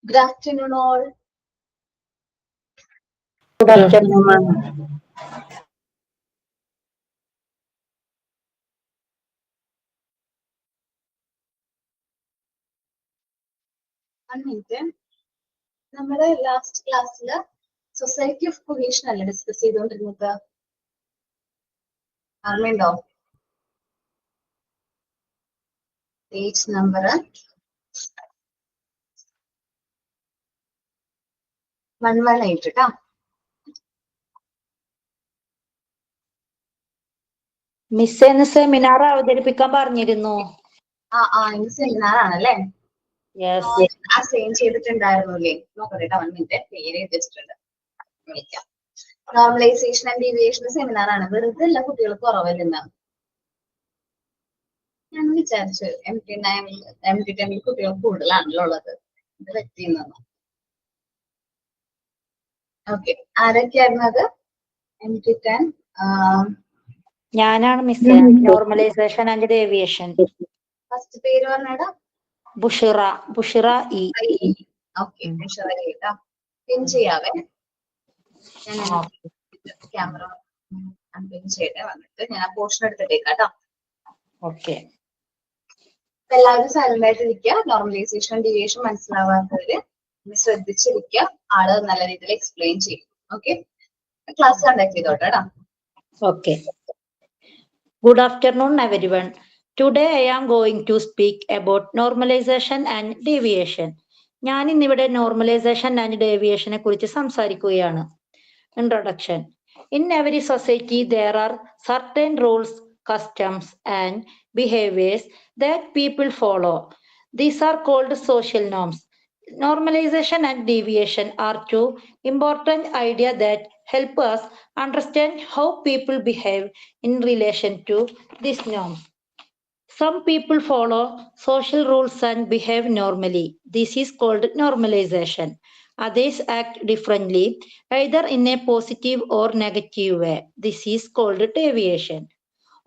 Good afternoon, all. Good afternoon, ma'am. One minute. നമ്മുടെ last ക്ലാസ്സില് society of cohesion അല്ലേ discuss ചെയ്തുകൊണ്ടിരുന്നത്? ഓർമ്മയുണ്ടോ? പേജ് നമ്പർ 118 കേട്ടോ. മിസ് ഇന്ന് സെമിനാർ അവതരിപ്പിക്കാൻ പറഞ്ഞിരുന്നു. ഇന്ന് സെമിനാർ ആണല്ലേ? സെയിം ചെയ്തിട്ടുണ്ടായിരുന്നില്ലേ? നോക്കട്ടെ 1 മിനിറ്റ്. പേര് എഴുതിച്ചിട്ടുണ്ട്, വിളിക്കാം. നോർമലൈസേഷൻ ആൻഡ് ഡീവിയേഷൻ സെമിനാർ ആണ്. വെറുതെ എല്ലാ കുട്ടികൾക്ക് കുറവല്ലെന്ന് ഞാൻ വിചാരിച്ചു. MT10 കുട്ടികൾ കൂടുതലാണല്ലോ ഉള്ളത്. ഇത് പറ്റിയെന്നു. ഓക്കെ, ആരൊക്കെയായിരുന്നു അത്? MT10 ഞാനാണ് miss. Normalisation and deviation. First പേര് പറഞ്ഞടാ. ബുഷിറ ഇ. ഓക്കെ, ബുഷിറ കേട്ടോ. പിൻ ചെയ്യാവേ. ഞാൻ ക്യാമറ അൺപിൻ ചെയ്യട്ടെ. വന്നിട്ട് ഞാൻ ആ പോർഷൻ എടുത്തിട്ടേക്കാട്ടോ. ഓക്കെ, എല്ലാവരും സൈലന്റ് ആയിട്ട് ഇരിക്കുക. നോർമലൈസേഷൻ ഡീവിയേഷൻ മനസ്സിലാവാത്തവര് ശ്രദ്ധിച്ചിരിക്കുക. ആള് നല്ല രീതിയിൽ എക്സ്പ്ലെയിൻ ചെയ്യും. ഓക്കെ, ക്ലാസ് കണ്ടക്ട് ചെയ്തോട്ടെ. Okay. Good afternoon, everyone. Today I am going to speak about normalization and deviation. ഞാൻ ഇന്നിവിടെ നോർമലൈസേഷൻ ആൻഡ് ഡേവിയേഷനെ കുറിച്ച് സംസാരിക്കുകയാണ്. Introduction. In every society, there are certain rules, customs, and behaviors that people follow. These are called social norms. Normalization and deviation are two important ideas that help us understand how people behave in relation to these norms. Some people follow social rules and behave normally. This is called normalization. Others act differently, either in a positive or negative way. This is called deviation.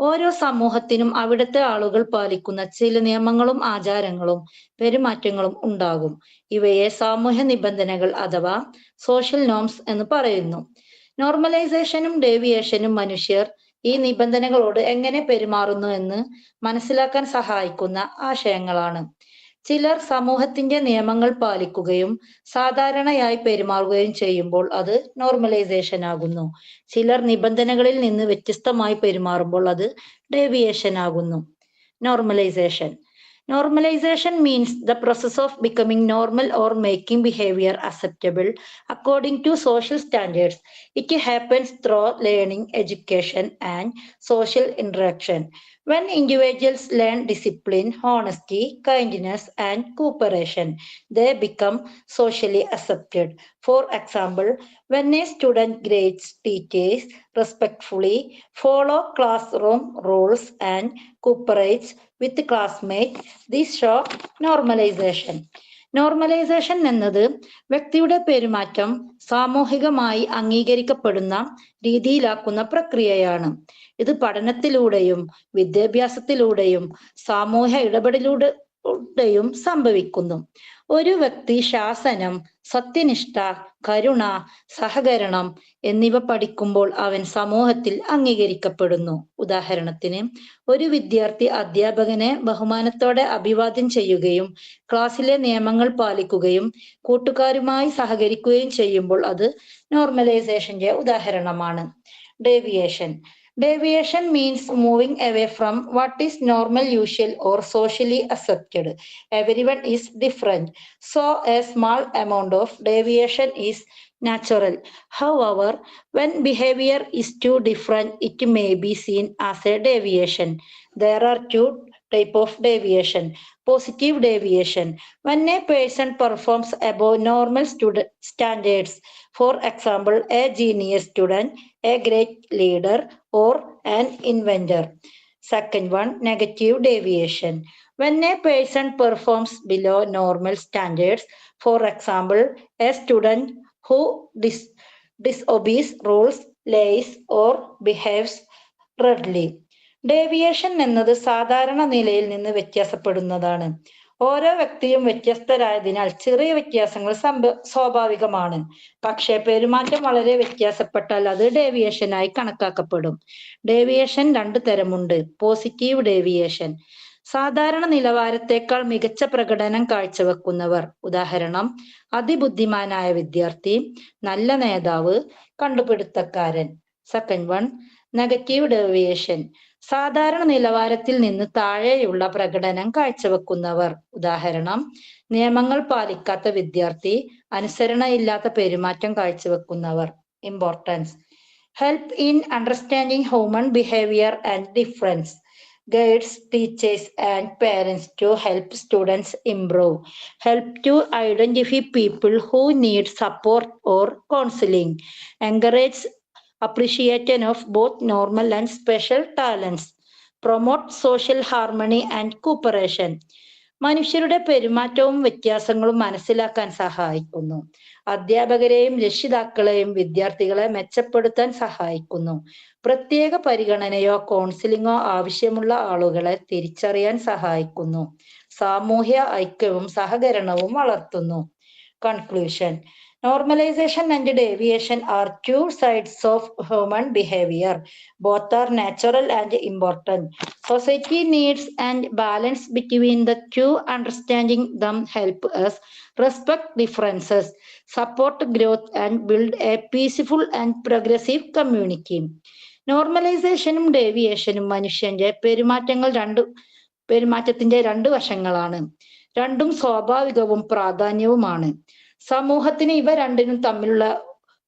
ഓരോ സമൂഹത്തിനും അവിടുത്തെ ആളുകൾ പാലിക്കുന്ന ചില നിയമങ്ങളും ആചാരങ്ങളും പെരുമാറ്റങ്ങളും ഉണ്ടാകും. ഇവയെ സാമൂഹ്യ നിബന്ധനകൾ അഥവാ സോഷ്യൽ നോംസ് എന്ന് പറയുന്നു. നോർമലൈസേഷനും ഡേവിയേഷനും മനുഷ്യർ ഈ നിബന്ധനകളോട് എങ്ങനെ പെരുമാറുന്നു എന്ന് മനസ്സിലാക്കാൻ സഹായിക്കുന്ന ആശയങ്ങളാണ്. ചിലർ സമൂഹത്തിന്റെ നിയമങ്ങൾ പാലിക്കുകയും സാധാരണയായി പെരുമാറുകയും ചെയ്യുമ്പോൾ അത് നോർമലൈസേഷൻ ആകുന്നു. ചിലർ നിബന്ധനകളിൽ നിന്ന് വ്യത്യസ്തമായി പെരുമാറുമ്പോൾ അത് ഡേവിയേഷൻ ആകുന്നു. Normalisation. Normalization means the process of becoming normal or making behavior acceptable according to social standards. It happens through learning, education, and social interaction. When individuals learn discipline, honesty, kindness, and cooperation, they become socially accepted. For example, when a student grades teachers respectfully, follow classroom rules, and cooperates with classmates, this show normalization. Normalisation എന്നത് വ്യക്തിയുടെ പെരുമാറ്റം സാമൂഹികമായി അംഗീകരിക്കപ്പെടുന്ന രീതിയിലാക്കുന്ന പ്രക്രിയയാണ്. ഇത് പഠനത്തിലൂടെയും വിദ്യാഭ്യാസത്തിലൂടെയും സാമൂഹ്യ ഇടപെടലിലൂടെയും സംഭവിക്കുന്നു. ഒരു വ്യക്തി ശാസനം, സത്യനിഷ്ഠ, കരുണ, സഹകരണം എന്നിവ പഠിക്കുമ്പോൾ അവൻ സമൂഹത്തിൽ അംഗീകരിക്കപ്പെടുന്നു. ഉദാഹരണത്തിന്, ഒരു വിദ്യാർത്ഥി അധ്യാപകനെ ബഹുമാനത്തോടെ അഭിവാദ്യം ചെയ്യുകയും ക്ലാസ്സിലെ നിയമങ്ങൾ പാലിക്കുകയും കൂട്ടുകാരുമായി സഹകരിക്കുകയും ചെയ്യുമ്പോൾ അത് നോർമലൈസേഷന്റെ ഉദാഹരണമാണ്. Deviation. Deviation means moving away from what is normal, usual, or socially accepted. Everyone is different, so a small amount of deviation is natural. However, when behavior is too different, it may be seen as a deviation. There are two types of deviation. Positive deviation. When a person performs above normal standards, for example, a genius student, a great leader, or an inventor. Second one, negative deviation. When a person performs below normal standards, for example, a student who disobeys rules, lies, or behaves rudely. Deviation എന്നത് സാധാരണ നിലയിൽ നിന്ന് വ്യത്യാസപ്പെടുന്നതാണ്. ഓരോ വ്യക്തിയും വ്യത്യസ്തരായതിനാൽ ചെറിയ വ്യത്യാസങ്ങൾ സ്വാഭാവികമാണ്. പക്ഷേ പെരുമാറ്റം വളരെ വ്യത്യാസപ്പെട്ടാൽ അത് ഡേവിയേഷനായി കണക്കാക്കപ്പെടും. ഡേവിയേഷൻ 2 തരമുണ്ട്. Positive deviation. സാധാരണ നിലവാരത്തേക്കാൾ മികച്ച പ്രകടനം കാഴ്ചവെക്കുന്നവർ. ഉദാഹരണം, അതിബുദ്ധിമാനായ വിദ്യാർത്ഥി, നല്ല നേതാവ്, കണ്ടുപിടുത്തക്കാരൻ. Second one, negative deviation. സാധാരണ നിലവാരത്തിൽ നിന്ന് താഴെയുള്ള പ്രകടനം കാഴ്ചവെക്കുന്നവർ. ഉദാഹരണം, നിയമങ്ങൾ പാലിക്കാത്ത വിദ്യാർത്ഥി, അനുസരണയില്ലാത്ത പെരുമാറ്റം കാഴ്ചവെക്കുന്നവർ. Importance: help in understanding human behaviour and difference. Guides teachers and parents to help students improve. Help to identify people who need support or counseling. Encourage appreciation of both normal and special talents. Promote social harmony and cooperation. മനുഷ്യരുടെ പെരുമാറ്റവും വ്യത്യാസങ്ങളും മനസ്സിലാക്കാൻ സഹായിക്കുന്നു. അധ്യാപകരെയും രക്ഷിതാക്കളെയും വിദ്യാർത്ഥികളെ മെച്ചപ്പെടുത്താൻ സഹായിക്കുന്നു. പ്രത്യേക പരിഗണനയോ കൗൺസിലിങ്ങോ ആവശ്യമുള്ള ആളുകളെ തിരിച്ചറിയാൻ സഹായിക്കുന്നു. സാമൂഹ്യ ഐക്യവും സഹകരണവും വളർത്തുന്നു. Conclusion: Normalization and deviation are two sides of human behavior. Both are natural and important. Society needs and balance between the two. Understanding them help us respect differences, support growth, and build a peaceful and progressive community. നോർമലൈസേഷനും ഡേവിയേഷനും മനുഷ്യന്റെ പെരുമാറ്റത്തിന്റെ 2 വശങ്ങളാണ്. രണ്ടും സ്വാഭാവികവും പ്രാധാന്യവുമാണ്. സമൂഹത്തിന് ഇവ രണ്ടിനും തമ്മിലുള്ള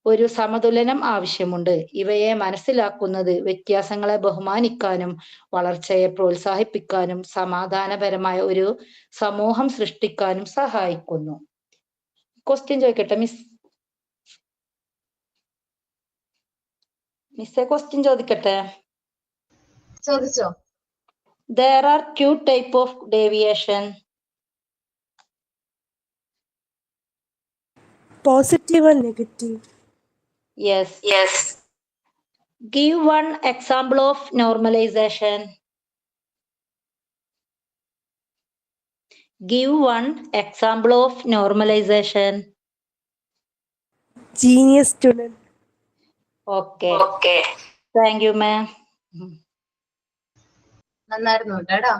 ഒരു സമതുലനം ആവശ്യമുണ്ട്. ഇവയെ മനസ്സിലാക്കുന്നത് വ്യത്യാസങ്ങളെ ബഹുമാനിക്കാനും വളർച്ചയെ പ്രോത്സാഹിപ്പിക്കാനും സമാധാനപരമായ ഒരു സമൂഹം സൃഷ്ടിക്കാനും സഹായിക്കുന്നു. ക്വസ്റ്റ്യൻ ചോദിക്കട്ടെ മിസ്? മിസ്സേ ക്വസ്റ്റ്യൻ ചോദിക്കട്ടെ? ചോദിച്ചോ. There are 2 types of deviation. Positive and negative. Yes. Give one example of normalization. Give one example of normalization. Genius student. Okay. Thank you, ma'am. നന്നായിരുന്നു കേട്ടോ.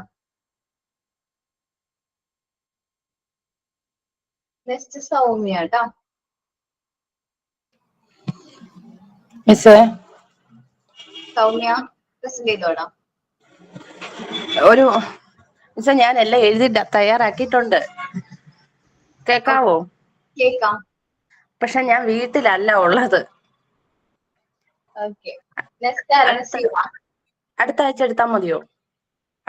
നെക്സ്റ്റ് സൗമ്യ കേട്ടോ. മിസ്സേ, സൗമ്യ പ്രസന്റ് ചെയ്തോടാ. ഒരു മിസ്സേ, ഞാൻ എല്ലാം എഴുതി തയ്യാറാക്കിയിട്ടുണ്ട്. കേക്കാവോ? കേക്കാം. പക്ഷെ ഞാൻ വീട്ടിലല്ല ഉള്ളത്. ഓക്കെ. നെക്സ്റ്റ് ആരാണ്? ശിവ. അടുത്ത ആഴ്ച എടുത്താൽ മതിയോ?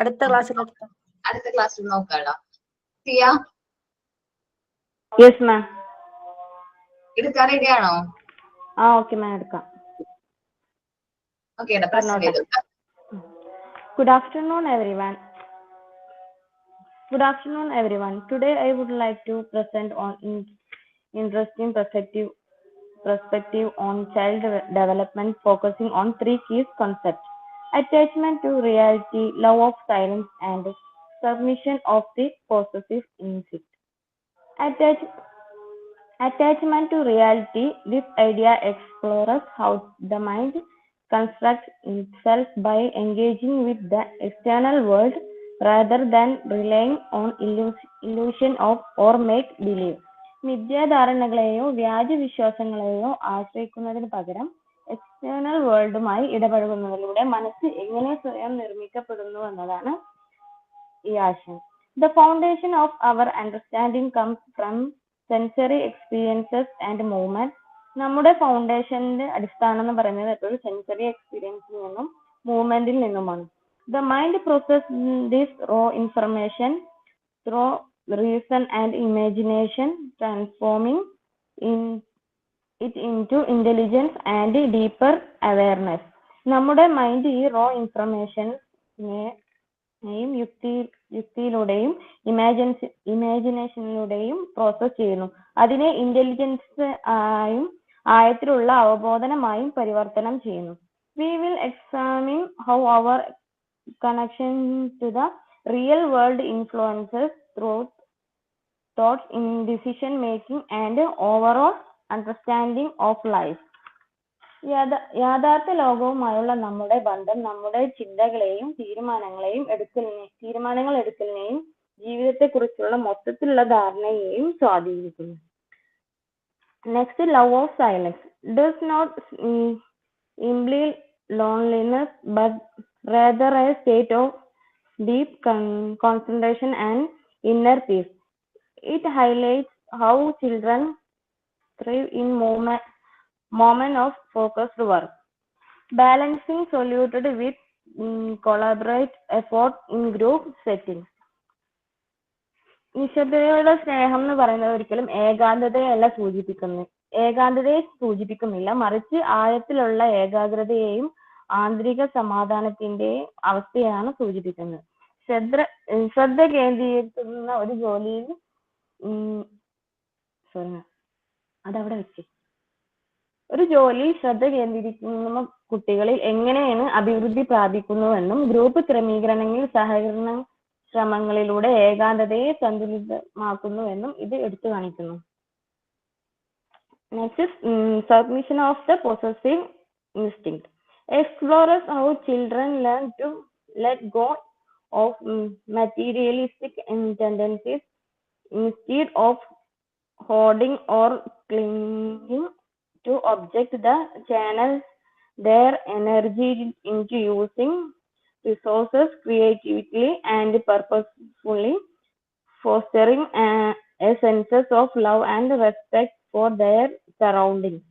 അടുത്ത ക്ലാസ്സിൽ എടുത്താൽ? അടുത്ത ക്ലാസ്സിൽ നോക്കാടാ. സിയ യെസ് മാം. എടുക്കാൻ റെഡിയാണോ? ഓക്കെ മാം, എടുക്കാം. ഓക്കെ, പ്രസന്റ് ചെയ്തോട്ടെ. Good afternoon, everyone. Today I would like to present on interesting perspective on child development, focusing on 3 key concepts: attachment to reality, love of silence, and submission of the possessive instinct. Attachment to reality. This idea explores how the mind constructs itself by engaging with the external world rather than relying on illusion of or make believe. മിഥ്യാധാരണകളെയോ വ്യാജവിശ്വാസങ്ങളെയോ ആശ്രയിക്കുന്നതിന് പകരം external വേൾഡുമായി ഇടപഴകുന്നതിലൂടെ മനസ്സ് എങ്ങനെ സ്വയം നിർമ്മിക്കപ്പെടുന്നു എന്നതാണ് ഈ ആശയം. The foundation of our understanding comes from sensory experiences and movement. നമ്മുടെ ഫൗണ്ടേഷന്റെ അടിസ്ഥാനം എന്ന് പറയുന്നത് എപ്പോഴും സെൻസറി എക്സ്പീരിയൻസിൽ നിന്നും മൂവ്മെന്റിൽ നിന്നുമാണ്. The mind processes this raw information through reason and imagination, transforming it into intelligence and deeper awareness. നമ്മുടെ മൈൻഡ് ഈ റോ ഇൻഫർമേഷനെയും യുക്തിയിലൂടെയും ഇമാജിനേഷനിലൂടെയും പ്രോസസ് ചെയ്യുന്നു. അതിനെ ഇന്റലിജൻസ് ആയും ആഴത്തിലുള്ള അവബോധനമായും പരിവർത്തനം ചെയ്യുന്നു. We will examine how our connection to the real world influences thoughts in decision making and overall understanding of life. യാഥാർത്ഥ ലോകവുമായുള്ള നമ്മുടെ ബന്ധം നമ്മുടെ ചിന്തകളെയും തീരുമാനങ്ങൾ എടുക്കലിനെയും ജീവിതത്തെക്കുറിച്ചുള്ള മൊത്തത്തിലുള്ള ധാരണയെയും സ്വാധീനിക്കുന്നു. Next, love of silence does not imply loneliness but rather a state of deep concentration and inner peace. It highlights how children thrive in moment of focused work, balancing solitude with collaborate effort in group settings. നിശബ്ദതയുടെ സ്നേഹം എന്ന് പറയുന്നത് ഒരിക്കലും ഏകാന്തതയെ സൂചിപ്പിക്കുന്നില്ല, മറിച്ച് ആഴത്തിലുള്ള ഏകാഗ്രതയെയും ആന്തരിക സമാധാനത്തിന്റെയും അവസ്ഥയാണ് സൂചിപ്പിക്കുന്നത്. ശ്രദ്ധ കേന്ദ്രീകരിക്കുന്ന ഒരു ജോലിയിൽ ശ്രദ്ധ കേന്ദ്രീകരിക്കുന്ന കുട്ടികളിൽ എങ്ങനെയാണ് അഭിവൃദ്ധി പ്രാപിക്കുന്നുവെന്നും ഗ്രൂപ്പ് ക്രമീകരണങ്ങളിൽ സഹകരണ ശ്രമങ്ങളിലൂടെ ഏകാന്തതയെ സന്തുലിതമാക്കുന്നുവെന്നും ഇത് എടുത്തു കാണിക്കുന്നു. Next, submission of the possessive instinct explores how children learn to let go of materialistic tendencies instead of hoarding or clinging to objects that channel their energy into using resources creatively and purposefully, fostering a sense of love and respect for their surroundings.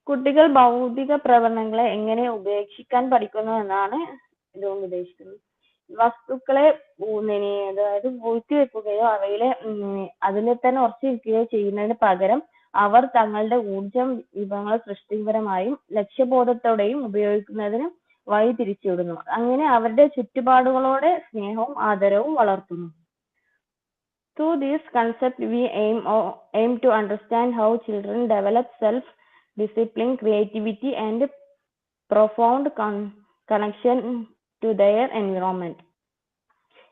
കുട്ടികൾ ഭൗതിക പ്രവണതകളെ എങ്ങനെ ഉപേക്ഷിക്കാൻ പഠിക്കുന്നു എന്നാണ് ഇതുകൊണ്ട് ഉദ്ദേശിക്കുന്നത്. വസ്തുക്കളെ അതായത് പൂഴ്ത്തിവെക്കുകയോ അതിലെ തന്നെ ഉറച്ചിരിക്കുകയോ ചെയ്യുന്നതിന് പകരം അവർ തങ്ങളുടെ ഊർജം വിഭവങ്ങൾ സൃഷ്ടിപരമായും ലക്ഷ്യബോധത്തോടെയും ഉപയോഗിക്കുന്നതിന് വഴി തിരിച്ചുവിടുന്നു. അങ്ങനെ അവരുടെ ചുറ്റുപാടുകളോടെ സ്നേഹവും ആദരവും വളർത്തുന്നു. Through this concept, we aim to understand how children develop self-discipline, creativity, and profound connection to their environment.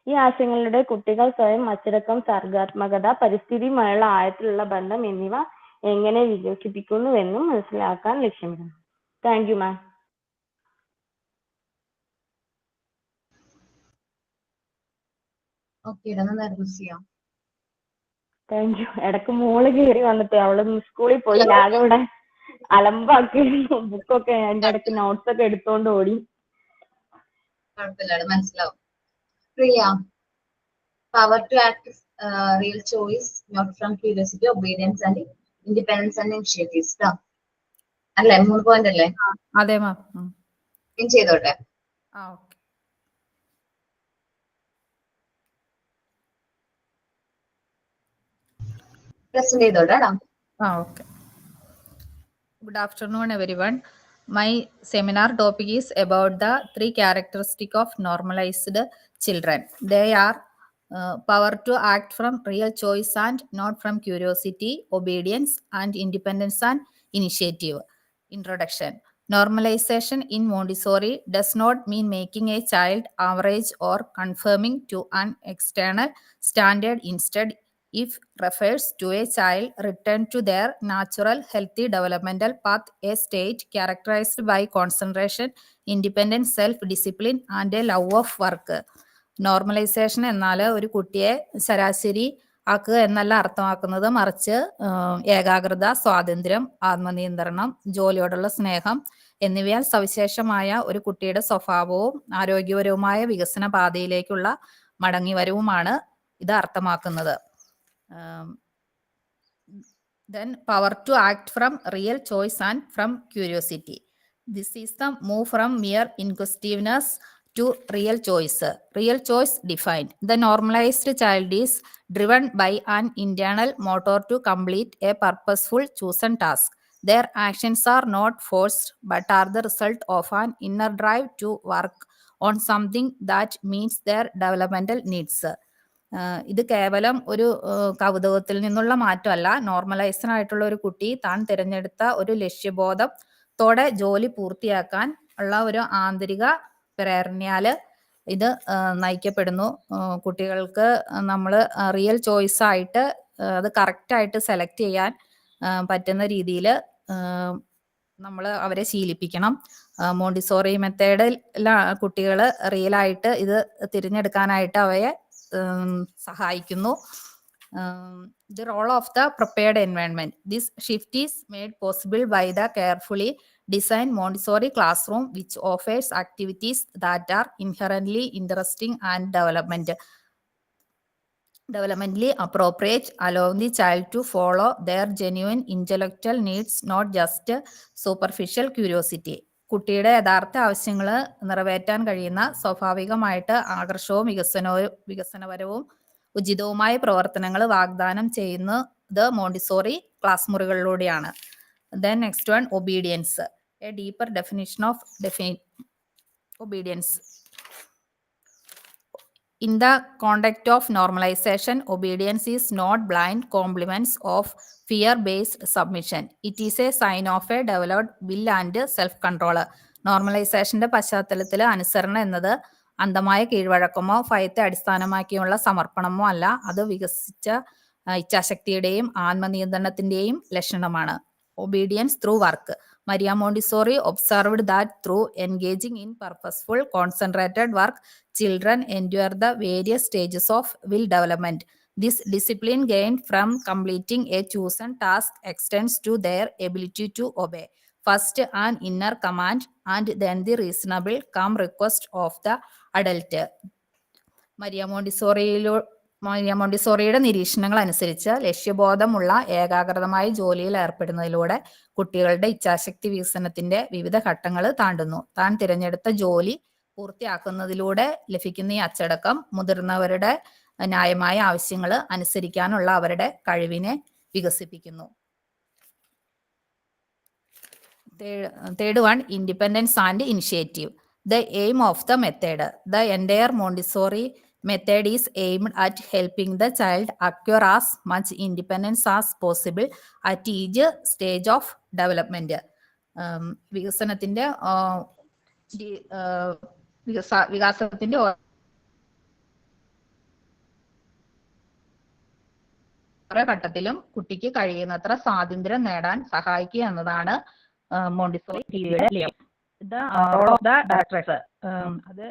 ഈ ആശയങ്ങളിലൂടെ കുട്ടികൾ സ്വയം അച്ചടക്കം, സർഗാത്മകത, പരിസ്ഥിതിയുമായുള്ള ആഴത്തിലുള്ള ബന്ധം എന്നിവ എങ്ങനെ വികസിപ്പിക്കുന്നുവെന്നും മനസ്സിലാക്കാൻ ലക്ഷ്യമിടുന്നു. Thank you ma'am. Thank you. ഇടക്ക് മോള് കയറി വന്നിട്ട് അവള് സ്കൂളിൽ പോയി ആകെ ഇവിടെ അലമ്പാക്കി ബുക്കൊക്കെ അതിന്റെ ഇടയ്ക്ക് നോട്ട്സ് ഒക്കെ എടുത്തോണ്ട് ഓടി. മനസ്സിലാവും. പ്രിയ, power to act real choice, not from curiosity, obedience and independence and initiatives. അല്ലേ 3 പോയിന്റ് അല്ലേ? അതെ മാം. ഞാൻ ചെയ്തോട്ടെ. പ്രസന്റ് ചെയ്തോട്ടെ. Okay. Good afternoon, everyone. My seminar topic is about the 3 characteristics of normalized children. They are power to act from real choice and not from curiosity, obedience, and independence and initiative. Introduction. Normalization in Montessori does not mean making a child average or conforming to an external standard. Instead, it refers to a child returned to their natural, healthy developmental path, a state characterized by concentration, independence, self-discipline, and a love of work. Normalisation എന്നാൽ ഒരു കുട്ടിയെ ശരാശരി ആക്കുക എന്നല്ല അർത്ഥമാക്കുന്നത്, മറിച്ച് ഏകാഗ്രത, സ്വാതന്ത്ര്യം, ആത്മനിയന്ത്രണം, ജോലിയോടുള്ള സ്നേഹം എന്നിവയാൽ സവിശേഷമായ ഒരു കുട്ടിയുടെ സ്വഭാവവും ആരോഗ്യപരവുമായ വികസന പാതയിലേക്കുള്ള മടങ്ങിവരവുമാണ് ഇത് അർത്ഥമാക്കുന്നത്. Then power to act from real choice and from curiosity. This is the move from mere inquisitiveness to real choice. Real choice defined. The normalized child is driven by an internal motor to complete a purposeful chosen task. Their actions are not forced but are the result of an inner drive to work on something that meets their developmental needs. ഇത് കേവലം ഒരു കൗതുകത്തിൽ നിന്നുള്ള മാറ്റമല്ല. Normalised ആയിട്ടുള്ള ഒരു കുട്ടി താൻ തിരഞ്ഞെടുത്ത ഒരു ലക്ഷ്യബോധത്തോടെ ജോലി പൂർത്തിയാക്കാൻ ഉള്ള ഒരു ആന്തരിക പ്രേരണയാല് ഇത് നയിക്കപ്പെടുന്നു. കുട്ടികൾക്ക് നമ്മൾ റിയൽ ചോയ്സ് ആയിട്ട് അത് കറക്റ്റായിട്ട് സെലക്ട് ചെയ്യാൻ പറ്റുന്ന രീതിയിൽ നമ്മൾ അവരെ ശീലിപ്പിക്കണം. മോണ്ടിസോറി മെത്തേഡിൽ കുട്ടികൾ റിയലായിട്ട് ഇത് തിരഞ്ഞെടുക്കാനായിട്ട് അവയെ സഹായിക്കുന്നു. The role of the prepared environment. This shift is made possible by the carefully designed Montessori classroom, which offers activities that are inherently interesting and developmentally appropriate, allowing the child to follow their genuine intellectual needs, not just superficial curiosity. കുട്ടിയുടെ യഥാർത്ഥ ആവശ്യങ്ങൾ നിറവേറ്റാൻ കഴിയുന്ന സ്വാഭാവികമായിട്ട് ആകർഷവും വികസനപരവും ഉചിതവുമായ പ്രവർത്തനങ്ങൾ വാഗ്ദാനം ചെയ്യുന്നത് Montessori class മുറികളിലൂടെയാണ്. Then next one, obedience. A deeper definition of obedience. In the context of normalization, obedience is not blind compliance of fear-based submission. It is a sign of a developed will and self-control. നോർമലൈസേഷന്റെ പശ്ചാത്തലത്തിൽ അനുസരണ എന്നത് അന്ധമായ കീഴ്വഴക്കമോ ഭയത്തെ അടിസ്ഥാനമാക്കിയുള്ള സമർപ്പണമോ അല്ല, അത് വികസിച്ച ഇച്ഛാശക്തിയുടെയും ആത്മനിയന്ത്രണത്തിന്റെയും ലക്ഷണമാണ്. Obedience through work. Maria Montessori observed that through engaging in purposeful, concentrated work, children endure the various stages of will development. This discipline gained from completing a chosen task extends to their ability to obey. First, an inner command and then the reasonable, calm request of the adult. Maria മോണ്ടിസോറിയുടെ നിരീക്ഷണങ്ങൾ അനുസരിച്ച് ലക്ഷ്യബോധമുള്ള ഏകാഗ്രതമായ ജോലിയിൽ ഏർപ്പെടുന്നതിലൂടെ കുട്ടികളുടെ ഇച്ഛാശക്തി വികസനത്തിന്റെ വിവിധ ഘട്ടങ്ങൾ താണ്ടുന്നു. താൻ തിരഞ്ഞെടുത്ത ജോലി പൂർത്തിയാക്കുന്നതിലൂടെ ലഭിക്കുന്ന ഈ അച്ചടക്കം മുതിർന്നവരുടെ ന്യായമായ ആവശ്യങ്ങൾ അനുസരിക്കാനുള്ള അവരുടെ കഴിവിനെ വികസിപ്പിക്കുന്നു. Third one, independence and initiative. The aim of the method. The entire Montessori method is aimed at helping the child acquire as much independence as possible at each stage of development. വികസനത്തിന്റെ വികാസത്തിന്റെ ഓരോ ഘട്ടത്തിലും കുട്ടിക്ക് കഴിയുന്നത്ര സ്വാതന്ത്ര്യം നേടാൻ സഹായിക്കുക എന്നതാണ് Montessori രീതിയുടെ ലക്ഷ്യം. The role of the directors. The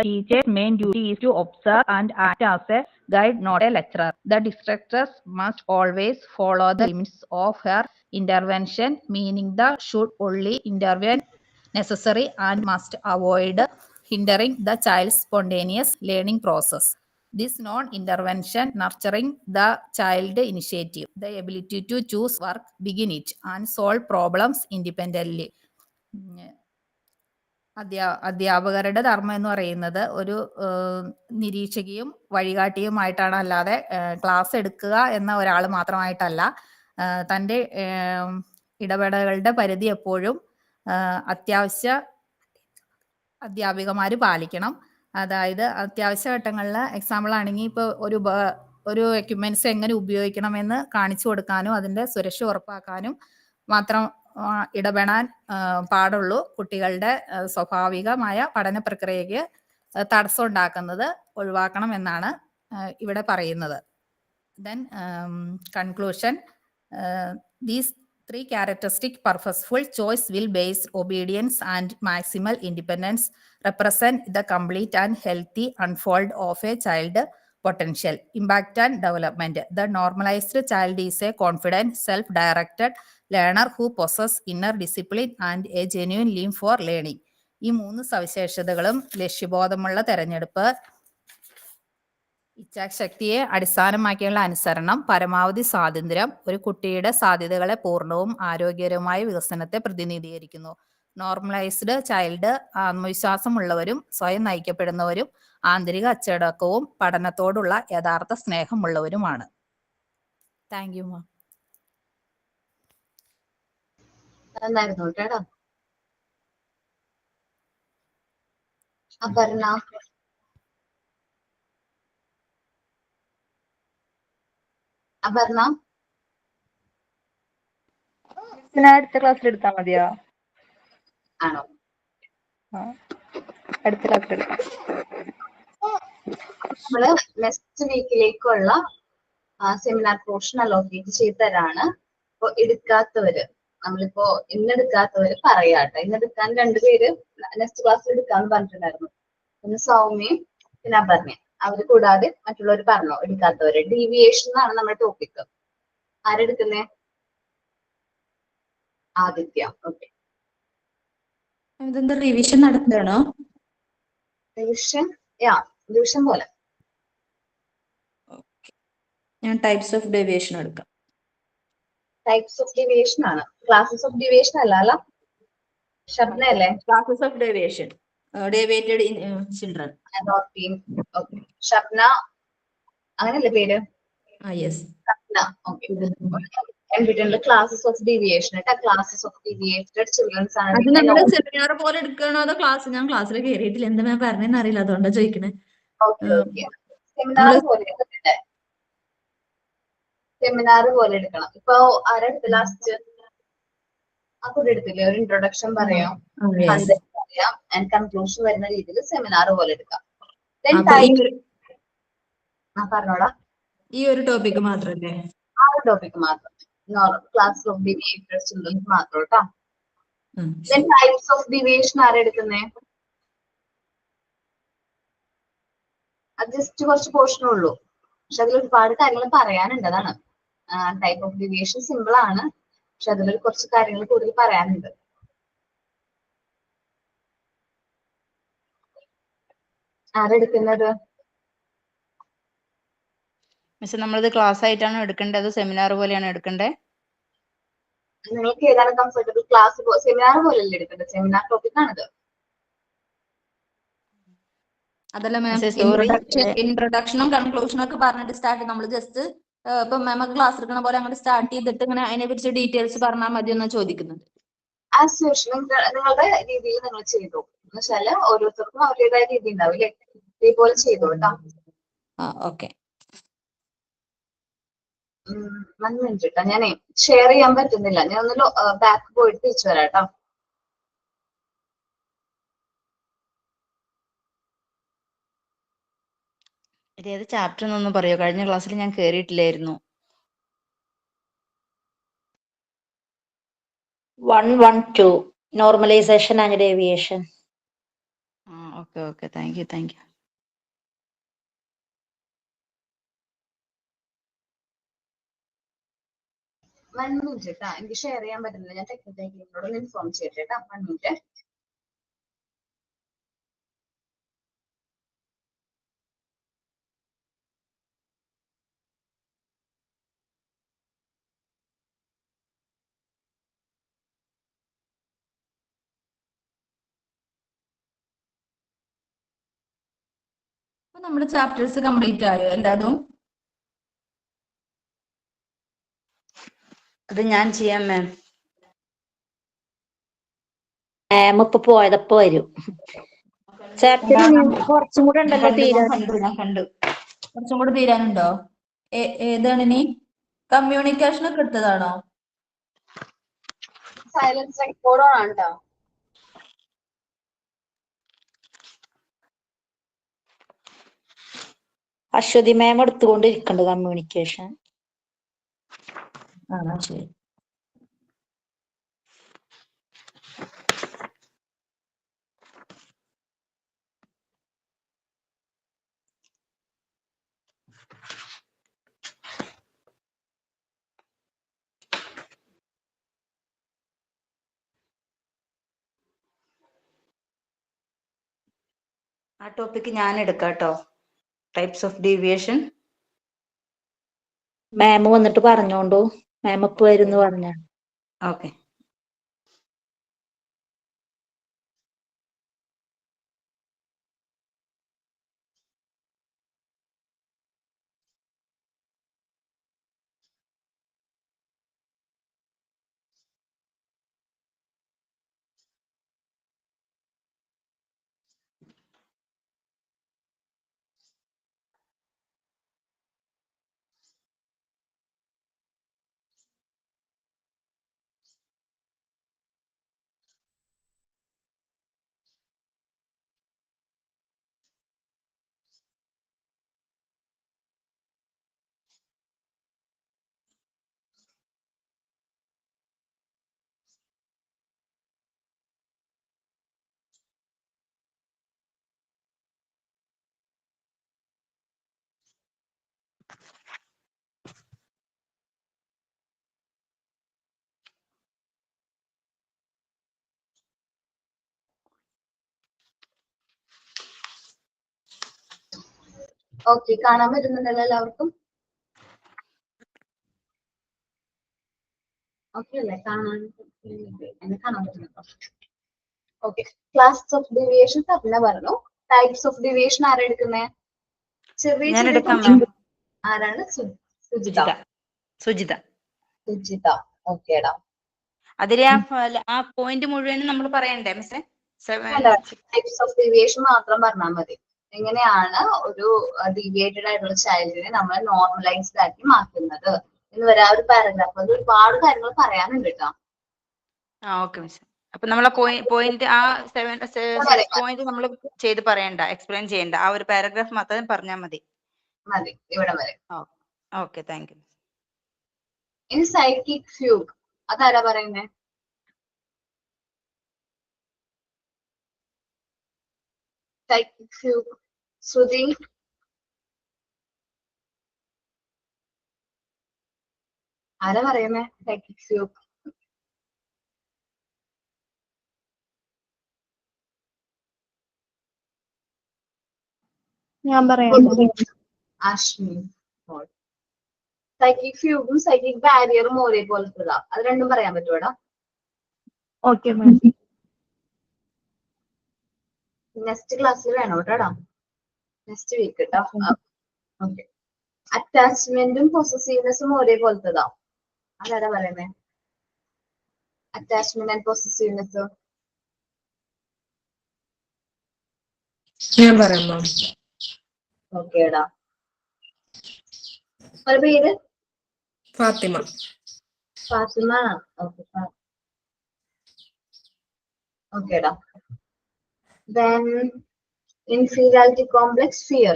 teacher's main duty is to observe and act as a guide, not a lecturer. The directors must always follow the limits of her intervention, meaning the should only intervene necessary and must avoid hindering the child's spontaneous learning process. This non-intervention nurturing the child initiative, the ability to choose work, begin it, and solve problems independently. അധ്യാപകരുടെ ധർമ്മം എന്ന് പറയുന്നത് ഒരു നിരീക്ഷകയും വഴികാട്ടിയുമായിട്ടാണ്, അല്ലാതെ class എടുക്കുക എന്ന ഒരാൾ മാത്രമായിട്ടല്ല. തൻ്റെ ഇടപെടലുകളുടെ പരിധി എപ്പോഴും അധ്യാപികമാര് പാലിക്കണം. അതായത് അത്യാവശ്യ ഘട്ടങ്ങളിൽ എക്സാമ്പിൾ ആണെങ്കിൽ ഇപ്പോൾ ഒരു എക്യുപ്മെന്റ്സ് എങ്ങനെ ഉപയോഗിക്കണമെന്ന് കാണിച്ചു കൊടുക്കാനും അതിന്റെ സുരക്ഷ ഉറപ്പാക്കാനും മാത്രം ഇടപെടാൻ പാടുള്ളൂ. കുട്ടികളുടെ സ്വാഭാവികമായ പഠന പ്രക്രിയയ്ക്ക് തടസ്സം ഉണ്ടാക്കുന്നത് ഒഴിവാക്കണം എന്നാണ് ഇവിടെ പറയുന്നത്. Then conclusion. These three characteristic purposeful choice will based obedience and maximal independence represent the complete and healthy unfold of a child potential, impact and development. The normalized child is a confident, self-directed learner who possesses inner discipline and a genuine lean for learning. ഈ 3 സവിശേഷതകളും ലക്ഷ്യബോധമുള്ള തെരഞ്ഞെടുപ്പ്, ഇച്ഛാശക്തിയെ അടിസ്ഥാനമാക്കിയുള്ള അനുസരണം, പരമാവധി സ്വാതന്ത്ര്യം ഒരു കുട്ടിയുടെ സാധ്യതകളെ പൂർണ്ണവും ആരോഗ്യകരവുമായ വികസനത്തെ പ്രതിനിധീകരിക്കുന്നു. നോർമലൈസ്ഡ് ചൈൽഡ് ആത്മവിശ്വാസമുള്ളവരും സ്വയം നയിക്കപ്പെടുന്നവരും ആന്തരിക അച്ചടക്കവും പഠനത്തോടുള്ള യഥാർത്ഥ സ്നേഹമുള്ളവരുമാണ്. താങ്ക് യു മാം. നന്നായിരുന്നു കേട്ടോ. അപർണ. അടുത്ത ക്ലാസ്സിൽ എടുത്താൽ മതിയോ? ആണോ? അടുത്ത ചാപ്റ്റർ എടുക്കാം. നമ്മള് നെക്സ്റ്റ് വീക്കിലേക്കുള്ള സെമിനാർ പോർഷൻ അലോക്കേറ്റ് ചെയ്ത് തരാണ്. അപ്പൊ എടുക്കാത്തവര്, നമ്മളിപ്പോ ഇന്നെടുക്കാത്തവര് പറയാട്ടെ. ഇന്നെടുക്കാൻ രണ്ടുപേര് നെക്സ്റ്റ് ക്ലാസ്സിൽ എടുക്കാന്ന് പറഞ്ഞിട്ടുണ്ടായിരുന്നു. ഒന്ന് സൗമ്യയും പിന്നെ അപർണ. അവര് കൂടാതെ മറ്റുള്ളവർ പറഞ്ഞോ എടുക്കാത്തവര്. ഡീവിയേഷൻ എന്നാണ് നമ്മുടെ ടോപ്പിക്. ആരെടുക്കുന്നേ? ആദിത്യ. ഓക്കെ. ഇതെന്താ റിവിഷൻ നടത്തുകയാണോ? റിവിഷൻ പോലെ. ഞാൻ ടൈപ്സ് ഓഫ് ഡെവിയേഷൻ എടുക്കാം. ടൈപ്സ് ഓഫ് ഡീവിയേഷൻ ആണ്, ക്ലാസസ് ഓഫ് ഡീവിയേഷൻ അല്ല. ഷബ്ന അല്ലേ? Classes of deviation, deviated children. Shabna അങ്ങനല്ലേ പേര്? Yes. Shabna. Okay. Classes of deviation. Classes of deviated childrens ആണ്. അത് നമ്മള് സെമിനാർ പോലെ എടുക്കണോ അതോ ക്ലാസ്? ഞാൻ ക്ലാസ്സിൽ കയറിയിട്ടില്ല, എന്താ ഞാൻ പറഞ്ഞെന്ന് അറിയില്ല, അതുകൊണ്ടാ ചോദിക്കണേ. സെമിനാർ പോലെ എടുക്കട്ടെ. സെമിനാർ പോലെ എടുക്കണം. ഇപ്പൊ ആരെടുത്ത് ലാസ്റ്റ് ആ കൂടെ എടുത്തില്ലേ? ഒരു ഇൻട്രൊഡക്ഷൻ പറയാം, പറയാം ആൻഡ് കൺക്ലൂഷൻ വരുന്ന രീതിയിൽ സെമിനാർ പോലെ എടുക്കാം. പറഞ്ഞോടാ. ഈ ഒരു ടോപ്പിക് മാത്രല്ലേ? ആ ഒരു ടോപ്പിക് മാത്രം, ക്ലാസ് ഓഫ് ഡീവിയേറ്റഡ് ചിൽഡ്രൻസ് മാത്രം കേട്ടോ. ടൈപ്സ് ഓഫ് ഡീവിയേഷൻ ആരെടുക്കുന്നേ? അത് ജസ്റ്റ് കുറച്ച് പോർഷനേ ഉള്ളൂ, പക്ഷെ അതിൽ ഒരുപാട് കാര്യങ്ങൾ പറയാനുണ്ട്. അതാണ് ടൈപ്പ് ഓഫ് ഡീവിയേഷൻ സിമ്പിൾ ആണ്, പക്ഷെ അതിൽ കുറച്ച് കാര്യങ്ങൾ കൂടുതൽ പറയാനുണ്ട്. ആരെടുക്കുന്നത്? മിസ്, നമ്മളിത് ക്ലാസ് ആയിട്ടാണ് എടുക്കേണ്ടത്, സെമിനാർ പോലെയാണ് എടുക്കേണ്ടത്? നിങ്ങൾക്ക് ഏതാണ് കംഫർട്ടബിൾ? ക്ലാസ് സെമിനാർ പോലെയല്ലേ എടുക്കേണ്ടത്? സെമിനാർ ടോപ്പിക് ആണിത്. അതല്ല മാം, ഇൻട്രൊഡക്ഷനും കൺക്ലൂഷനും ഒക്കെ പറഞ്ഞിട്ട് സ്റ്റാർട്ട്, നമ്മൾ ജസ്റ്റ് ഇപ്പൊ മാം ക്ലാസ് എടുക്കണ പോലെ അങ്ങോട്ട് സ്റ്റാർട്ട് ചെയ്തിട്ട് ഇങ്ങനെ അതിനെ കുറിച്ച് ഡീറ്റെയിൽസ് പറഞ്ഞാൽ മതി എന്നാ ചോദിക്കുന്നത്. ആസ് യൂഷ്വൽ നിങ്ങളുടെ രീതിയിൽ നിങ്ങൾ ചെയ്തു എന്നുവെച്ചാല് ഓരോരുത്തർക്കും അവരുടേതായ രീതി ഉണ്ടാവില്ലേ, ഇതേപോലെ ചെയ്തു കേട്ടോ. ഓക്കെ. 1 മിനിറ്റ് കേട്ടോ, ഞാനേ ഷെയർ ചെയ്യാൻ പറ്റുന്നില്ല. ഞാൻ ഒന്ന് ബാക്ക് പോയിട്ട് തിരിച്ചു വരാം കേട്ടോ. ഏത് ചാപ്റ്റർ എന്നൊന്ന് പറയോ? കഴിഞ്ഞ ക്ലാസ്സിൽ ഞാൻ കേറിയിട്ടില്ലായിരുന്നു. 112 normalisation and deviation. Okay, thank you. 1 minute കേട്ടോ, എനിക്ക് ഷെയർ ചെയ്യാൻ പറ്റുന്നില്ല. ഞാൻ ടെക്നിക്കൽ ടീമിനോട് ഇൻഫോം ചെയ്യട്ടെ കേട്ടോ. 1 മിനിറ്റ്. അപ്പൊ നമ്മുടെ ചാപ്റ്റേഴ്സ് കംപ്ലീറ്റ് ആയോ എല്ലാതും? അത് ഞാൻ ചെയ്യാം മാം. മാം ഇപ്പൊ പോയതപ്പോ വരും. ചാപ്റ്റർ കുറച്ചും കൂടെ ഉണ്ടല്ലോ തീരാൻ. ഞാൻ കണ്ടു. കുറച്ചും കൂടെ തീരാനുണ്ടോ? ഏതാണ് ഇനി? കമ്മ്യൂണിക്കേഷൻ ഒക്കെ എടുത്തതാണോ? സൈലൻസ് റെക്കോർഡ് ആണ് കേട്ടോ. അശ്വതി മാം എടുത്തുകൊണ്ടിരിക്കുന്നുണ്ട് കമ്മ്യൂണിക്കേഷൻ. ശരി. ആ ടോപ്പിക്ക് ഞാൻ എടുക്കാം കേട്ടോ. Types of deviation. മാം വന്നിട്ട് പറഞ്ഞോണ്ടു. മാം ഇപ്പൊ വരും പറഞ്ഞ. ഓക്കെ. ഓക്കെ, കാണാൻ പറ്റുന്നുണ്ടല്ലോ എല്ലാവർക്കും? ഓക്കെ അല്ലേ? എന്നെ കാണാൻ പറ്റുന്നുണ്ടോ? ഓക്കെ. ക്ലാസ് ഓഫ് ഡീവിയേഷൻസ് അതിനെ പറഞ്ഞു. ടൈപ്സ് ഓഫ് ഡീവിയേഷൻ ആരാ എടുക്കുന്നേ? ചെറിയ ഞാൻ ചെറിയ എടുക്കാം question. മാം. ആരാണ്? സുജിത. സുജിത. സുജിത. ഓക്കേടാ. അതിലെ ആ പോയിന്റ് മുഴുവനും നമ്മൾ പറയണ്ടേ മിസ്സേ? ടൈപ്സ് ഓഫ് ഡീവിയേഷൻ മാത്രം പറഞ്ഞാൽ മതി. എങ്ങനെയാണ് ഒരു ഡീവിയേറ്റഡ് ആയിട്ടുള്ള ചൈൽഡിനെ നമ്മൾ നോർമലൈസ്ഡ് ആക്കി മാറ്റുന്നത് എന്ന് വരെ ആ ഒരു പാരഗ്രാഫ്. അത് ഒരുപാട് കാര്യങ്ങൾ പറയാനുണ്ട് കേട്ടോ. Okay miss. അപ്പൊ നമ്മളെ പോയിന്റ് ആ 6 പോയിന്റ് നമ്മൾ ചെയ്ത് പറയണ്ട, എക്സ്പ്ലെയിൻ ചെയ്യണ്ട, ആ ഒരു പാരഗ്രാഫ് മാത്രം പറഞ്ഞാൽ മതി. മതി ഇവിടെ വരെ. Okay, thank you. ഇനി സൈക്കിക് ഫ്യൂഗ് അതാരാ പറയുന്നേ? സൈക്കിക് ഫ്യൂഗ് ശ്രുതി. ആരാ പറയുന്നേ സൈക്കിക് ഫ്യൂഗ്? ഞാൻ പറയാം. അശ്മി. സൈക്കിക് ഫ്യൂഗും സൈക്കിക് ബാരിയറും ഒരേ പോലത്തതാ. അത് രണ്ടും പറയാൻ പറ്റുമോടാ? Okay ma'am. നെക്സ്റ്റ് ക്ലാസ്സിൽ വേണോ കേട്ടോടാ? നെക്സ്റ്റ് വീക്ക് കേട്ടോ. ഓക്കെ. അറ്റാച്ച്മെന്റും പൊസസീവ്നെസ്സും ഒരേ പോലത്തതാ. അതാരാ പറയുന്നേ? Attachment and possessiveness. ഞാൻ പറയാം മാം. ഓക്കേടാ. ഒരു പേര്? ഫാത്തിമ. ഫാത്തിമ. ഓക്കെ. ഓക്കേടാ. Then inferiority complex, fear.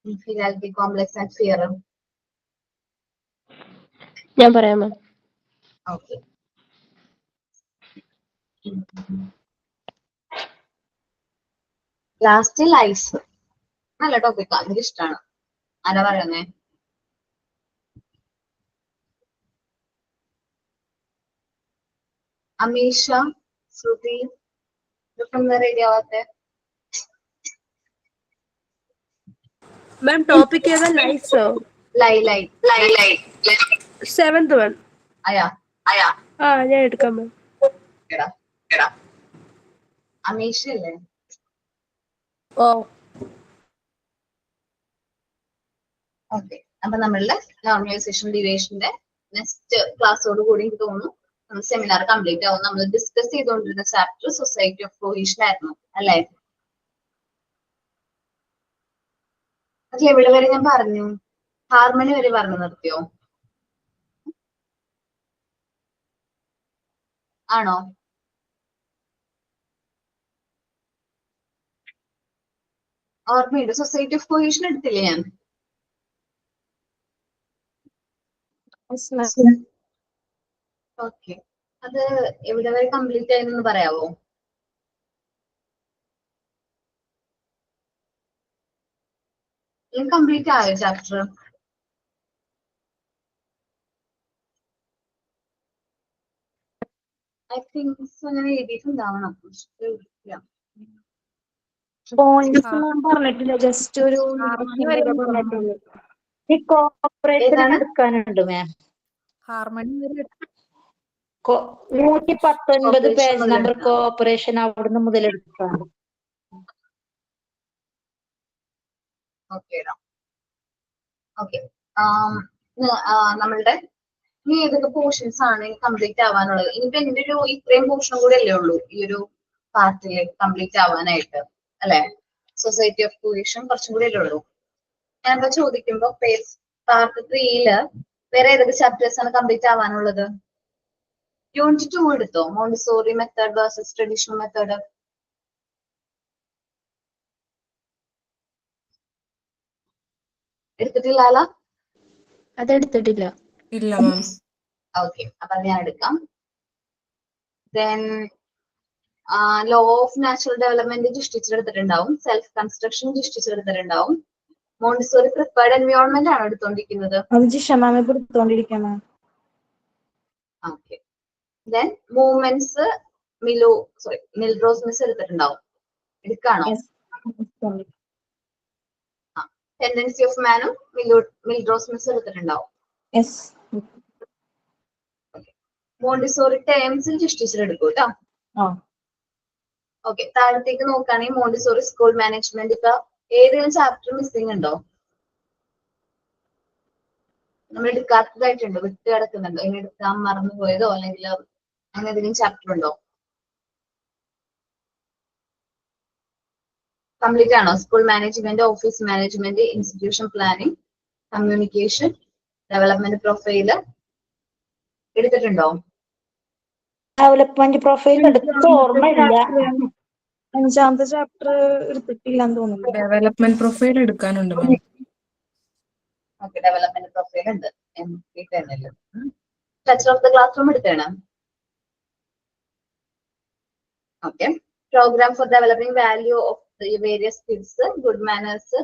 Inferiority complex and fear. ഞാൻ പറയാം മാം. Okay. Last life. നല്ല ടോപ്പിക്കാ, എനിക്ക് ഇഷ്ടമാണ്. ആരാ പറയുന്നേ? അമീഷ, ശ്രുതി. ഇതൊക്കെ എന്താ റെഡി ആവാത്തെ? മാം ടോപ്പിക് ഏതാ? ലൈഫോ? ലൈ 7th വൺ. അയാ ഞാൻ എടുക്കാം മാം. അമീഷ അല്ലേ? ഓ ഓക്കെ. അപ്പൊ നമ്മളുടെ നോർമലൈസേഷൻ ഡീവിയേഷന്റെ നെക്സ്റ്റ് ക്ലാസ്സോട് കൂടി എനിക്ക് തോന്നുന്നു നമ്മൾ സെമിനാർ കംപ്ലീറ്റ് ആവും. നമ്മൾ ഡിസ്കസ് ചെയ്തുകൊണ്ടിരുന്ന ചാപ്റ്റർ സൊസൈറ്റി ഓഫ് കൊഹീഷൻ ആയിരുന്നു അല്ലേ? അത് എവിടെ വരെ ഞാൻ പറഞ്ഞു? ഹാർമണി വരെ പറഞ്ഞു നിർത്തിയോ? ആണോ? ഓർമ്മയുണ്ട്. സൊസൈറ്റി ഓഫ് കൊഹീഷൻ എടുത്തില്ലേ ഞാൻ? ഓക്കെ. അത് എവിടെ വരെ കംപ്ലീറ്റ് ആയെന്ന് പറയാവോ? കംപ്ലീറ്റ് ആയോ ചാപ്റ്റർ? ഐ തിങ്ക് അങ്ങനെ എഴുതിയിട്ടുണ്ടാവണം. പറഞ്ഞിട്ടില്ല, ജസ്റ്റ് ഒരു പറഞ്ഞിട്ടുള്ളൂ. ഈ കോപ്പറേഷൻ എടുക്കാനുണ്ട് മാം. ഹാർമണി വരെ 119 പേജ് നമ്പർ കോപ്പറേഷൻ അവിടുന്ന് മുതൽ എടുക്കാം. ഓക്കെ. നമ്മളുടെ ഇനി ഏതൊക്കെ പോർഷൻസ് ആണ് കംപ്ലീറ്റ് ആവാനുള്ളത്? ഇനിയിപ്പോ എന്റെ ഒരു ഇത്രയും പോർഷൻ കൂടെ അല്ലേ ഉള്ളൂ ഈ ഒരു പാർട്ടില് കംപ്ലീറ്റ് ആവാനായിട്ട് അല്ലെ? സൊസൈറ്റി ഓഫ് കൊഹീഷൻ കുറച്ചും കൂടെ അല്ലേ ഉള്ളൂ. ഞാനിപ്പോ ചോദിക്കുമ്പോ പാർട്ട് 3 വേറെ ഏതൊക്കെ ചാപ്റ്റേഴ്സ് ആണ് കംപ്ലീറ്റ് ആവാനുള്ളത്? യൂണിറ്റ് 2 എടുത്തോ? Montessori method versus traditional method. എടുത്തിട്ടില്ല? അതെടുത്തിട്ടില്ല. ഇല്ല മാം. ഓക്കെ, അപ്പൊ ഞാൻ എടുക്കാം. Then law of natural development സൃഷ്ടിച്ചെടുത്തിട്ടുണ്ടാവും. സെൽഫ് കൺസ്ട്രക്ഷൻ സൃഷ്ടിച്ചെടുത്തിട്ടുണ്ടാവും. മോണ്ടിസോറി പ്രിപ്പയർഡ് എൻവയോൺമെന്റ് ആണ് എടുത്തോണ്ടിരിക്കുന്നത്. അത് ക്ഷമാമ എടുത്തോണ്ടിരിക്കണം. ഓക്കെ. ദെൻ മൂവ്മെന്റ്സ് മിൽറോസ് മിസ് എടുത്തിട്ടുണ്ടാവും. എടുക്കാണോ? ടെൻഡൻസി ഓഫ് മാനും മിൽറോസ് മിസ് എടുത്തിട്ടുണ്ടാവും. മോണ്ടിസോറി ടേംസിൽ ടീച്ചർ എടുക്കും കേട്ടോ. ഓക്കെ, താഴത്തേക്ക് നോക്കുകയാണെങ്കിൽ മോണ്ടിസോറി സ്കൂൾ മാനേജ്മെന്റ് ഇപ്പൊ ഏതെങ്കിലും ചാപ്റ്റർ മിസ്സിംഗ് ഉണ്ടോ? നമ്മൾ എടുക്കാത്തതായിട്ടുണ്ടോ? വിട്ട് കിടക്കുന്നുണ്ടോ? ഇനി എടുക്കാൻ മറന്നു പോയതോ അല്ലെങ്കിൽ അങ്ങനെ ഏതെങ്കിലും ചാപ്റ്റർ ഉണ്ടോ? കംപ്ലീറ്റ് ആണോ? School management, office management, institution planning, communication, development profile എടുത്തിട്ടുണ്ടോ? ഡെവലപ്മെന്റ് പ്രൊഫൈൽ എടുത്ത് ഓർമ്മയില്ല. 5ാമത്തെ ചാപ്റ്റർ എടുത്തിട്ടില്ലെന്ന് തോന്നുന്നു. ഡെവലപ്മെന്റ് പ്രൊഫൈൽ എടുക്കാനുണ്ട് മാം. ഓക്കെ, ഡെവലപ്മെന്റ് പ്രൊഫൈൽ ഉണ്ട്. Structure of the class room എടുത്തേണ്. Okay, programme for developing value of various skills, good manners,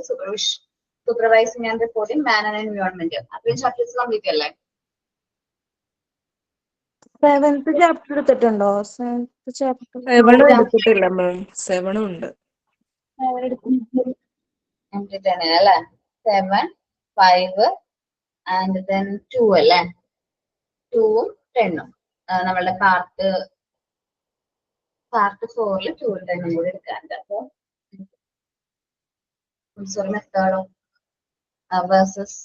supervising and reporting, man and environment. അത്രയും ചാപ്റ്റേഴ്സ് കംപ്ലീറ്റ് അല്ലേ? 7th ചാപ്റ്റർ എടുത്തിട്ടുണ്ടോ? 7th chapter 7 എടുത്തിട്ടില്ല മാം. 7 ഉണ്ട്. അല്ലേ? 7, 5 and then 2 അല്ലേ? 2ഉം 10ഉം നമ്മളുടെ പാർട്ട് 4ല് 2 10ഉം കൂടി എടുക്കാറുണ്ട്. അപ്പൊ മെത്തേഡോ വേഴ്സസ്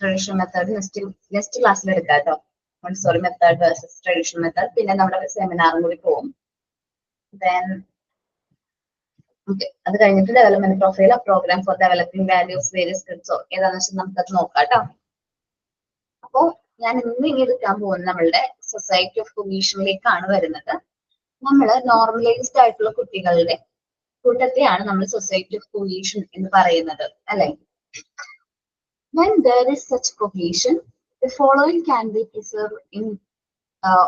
ട്രഡീഷണൽ മെത്തേഡ് നെക്സ്റ്റ് ക്ലാസ്സിൽ എടുക്കാം കേട്ടോ. Montessori method versus traditional method. പിന്നെ നമ്മുടെ സെമിനാറും കൂടി പോകും. ദെൻ അത് കഴിഞ്ഞിട്ട് development profile, programme for developing values various സ്കിൽസോ ഏതാണെന്ന് വെച്ചാൽ നമുക്കത് നോക്കാം കേട്ടോ. അപ്പോ ഞാൻ ഇന്ന് ഇനി എടുക്കാൻ പോകുന്നത് നമ്മളുടെ സൊസൈറ്റി ഓഫ് കൊഹീഷനിലേക്കാണ് വരുന്നത്. നമ്മള് നോർമലൈസ്ഡ് ആയിട്ടുള്ള കുട്ടികളുടെ കൂട്ടത്തെയാണ് നമ്മൾ സൊസൈറ്റി ഓഫ് കൊഹീഷൻ എന്ന് പറയുന്നത് അല്ലെ? When there is such cohesion, the following can be preserved in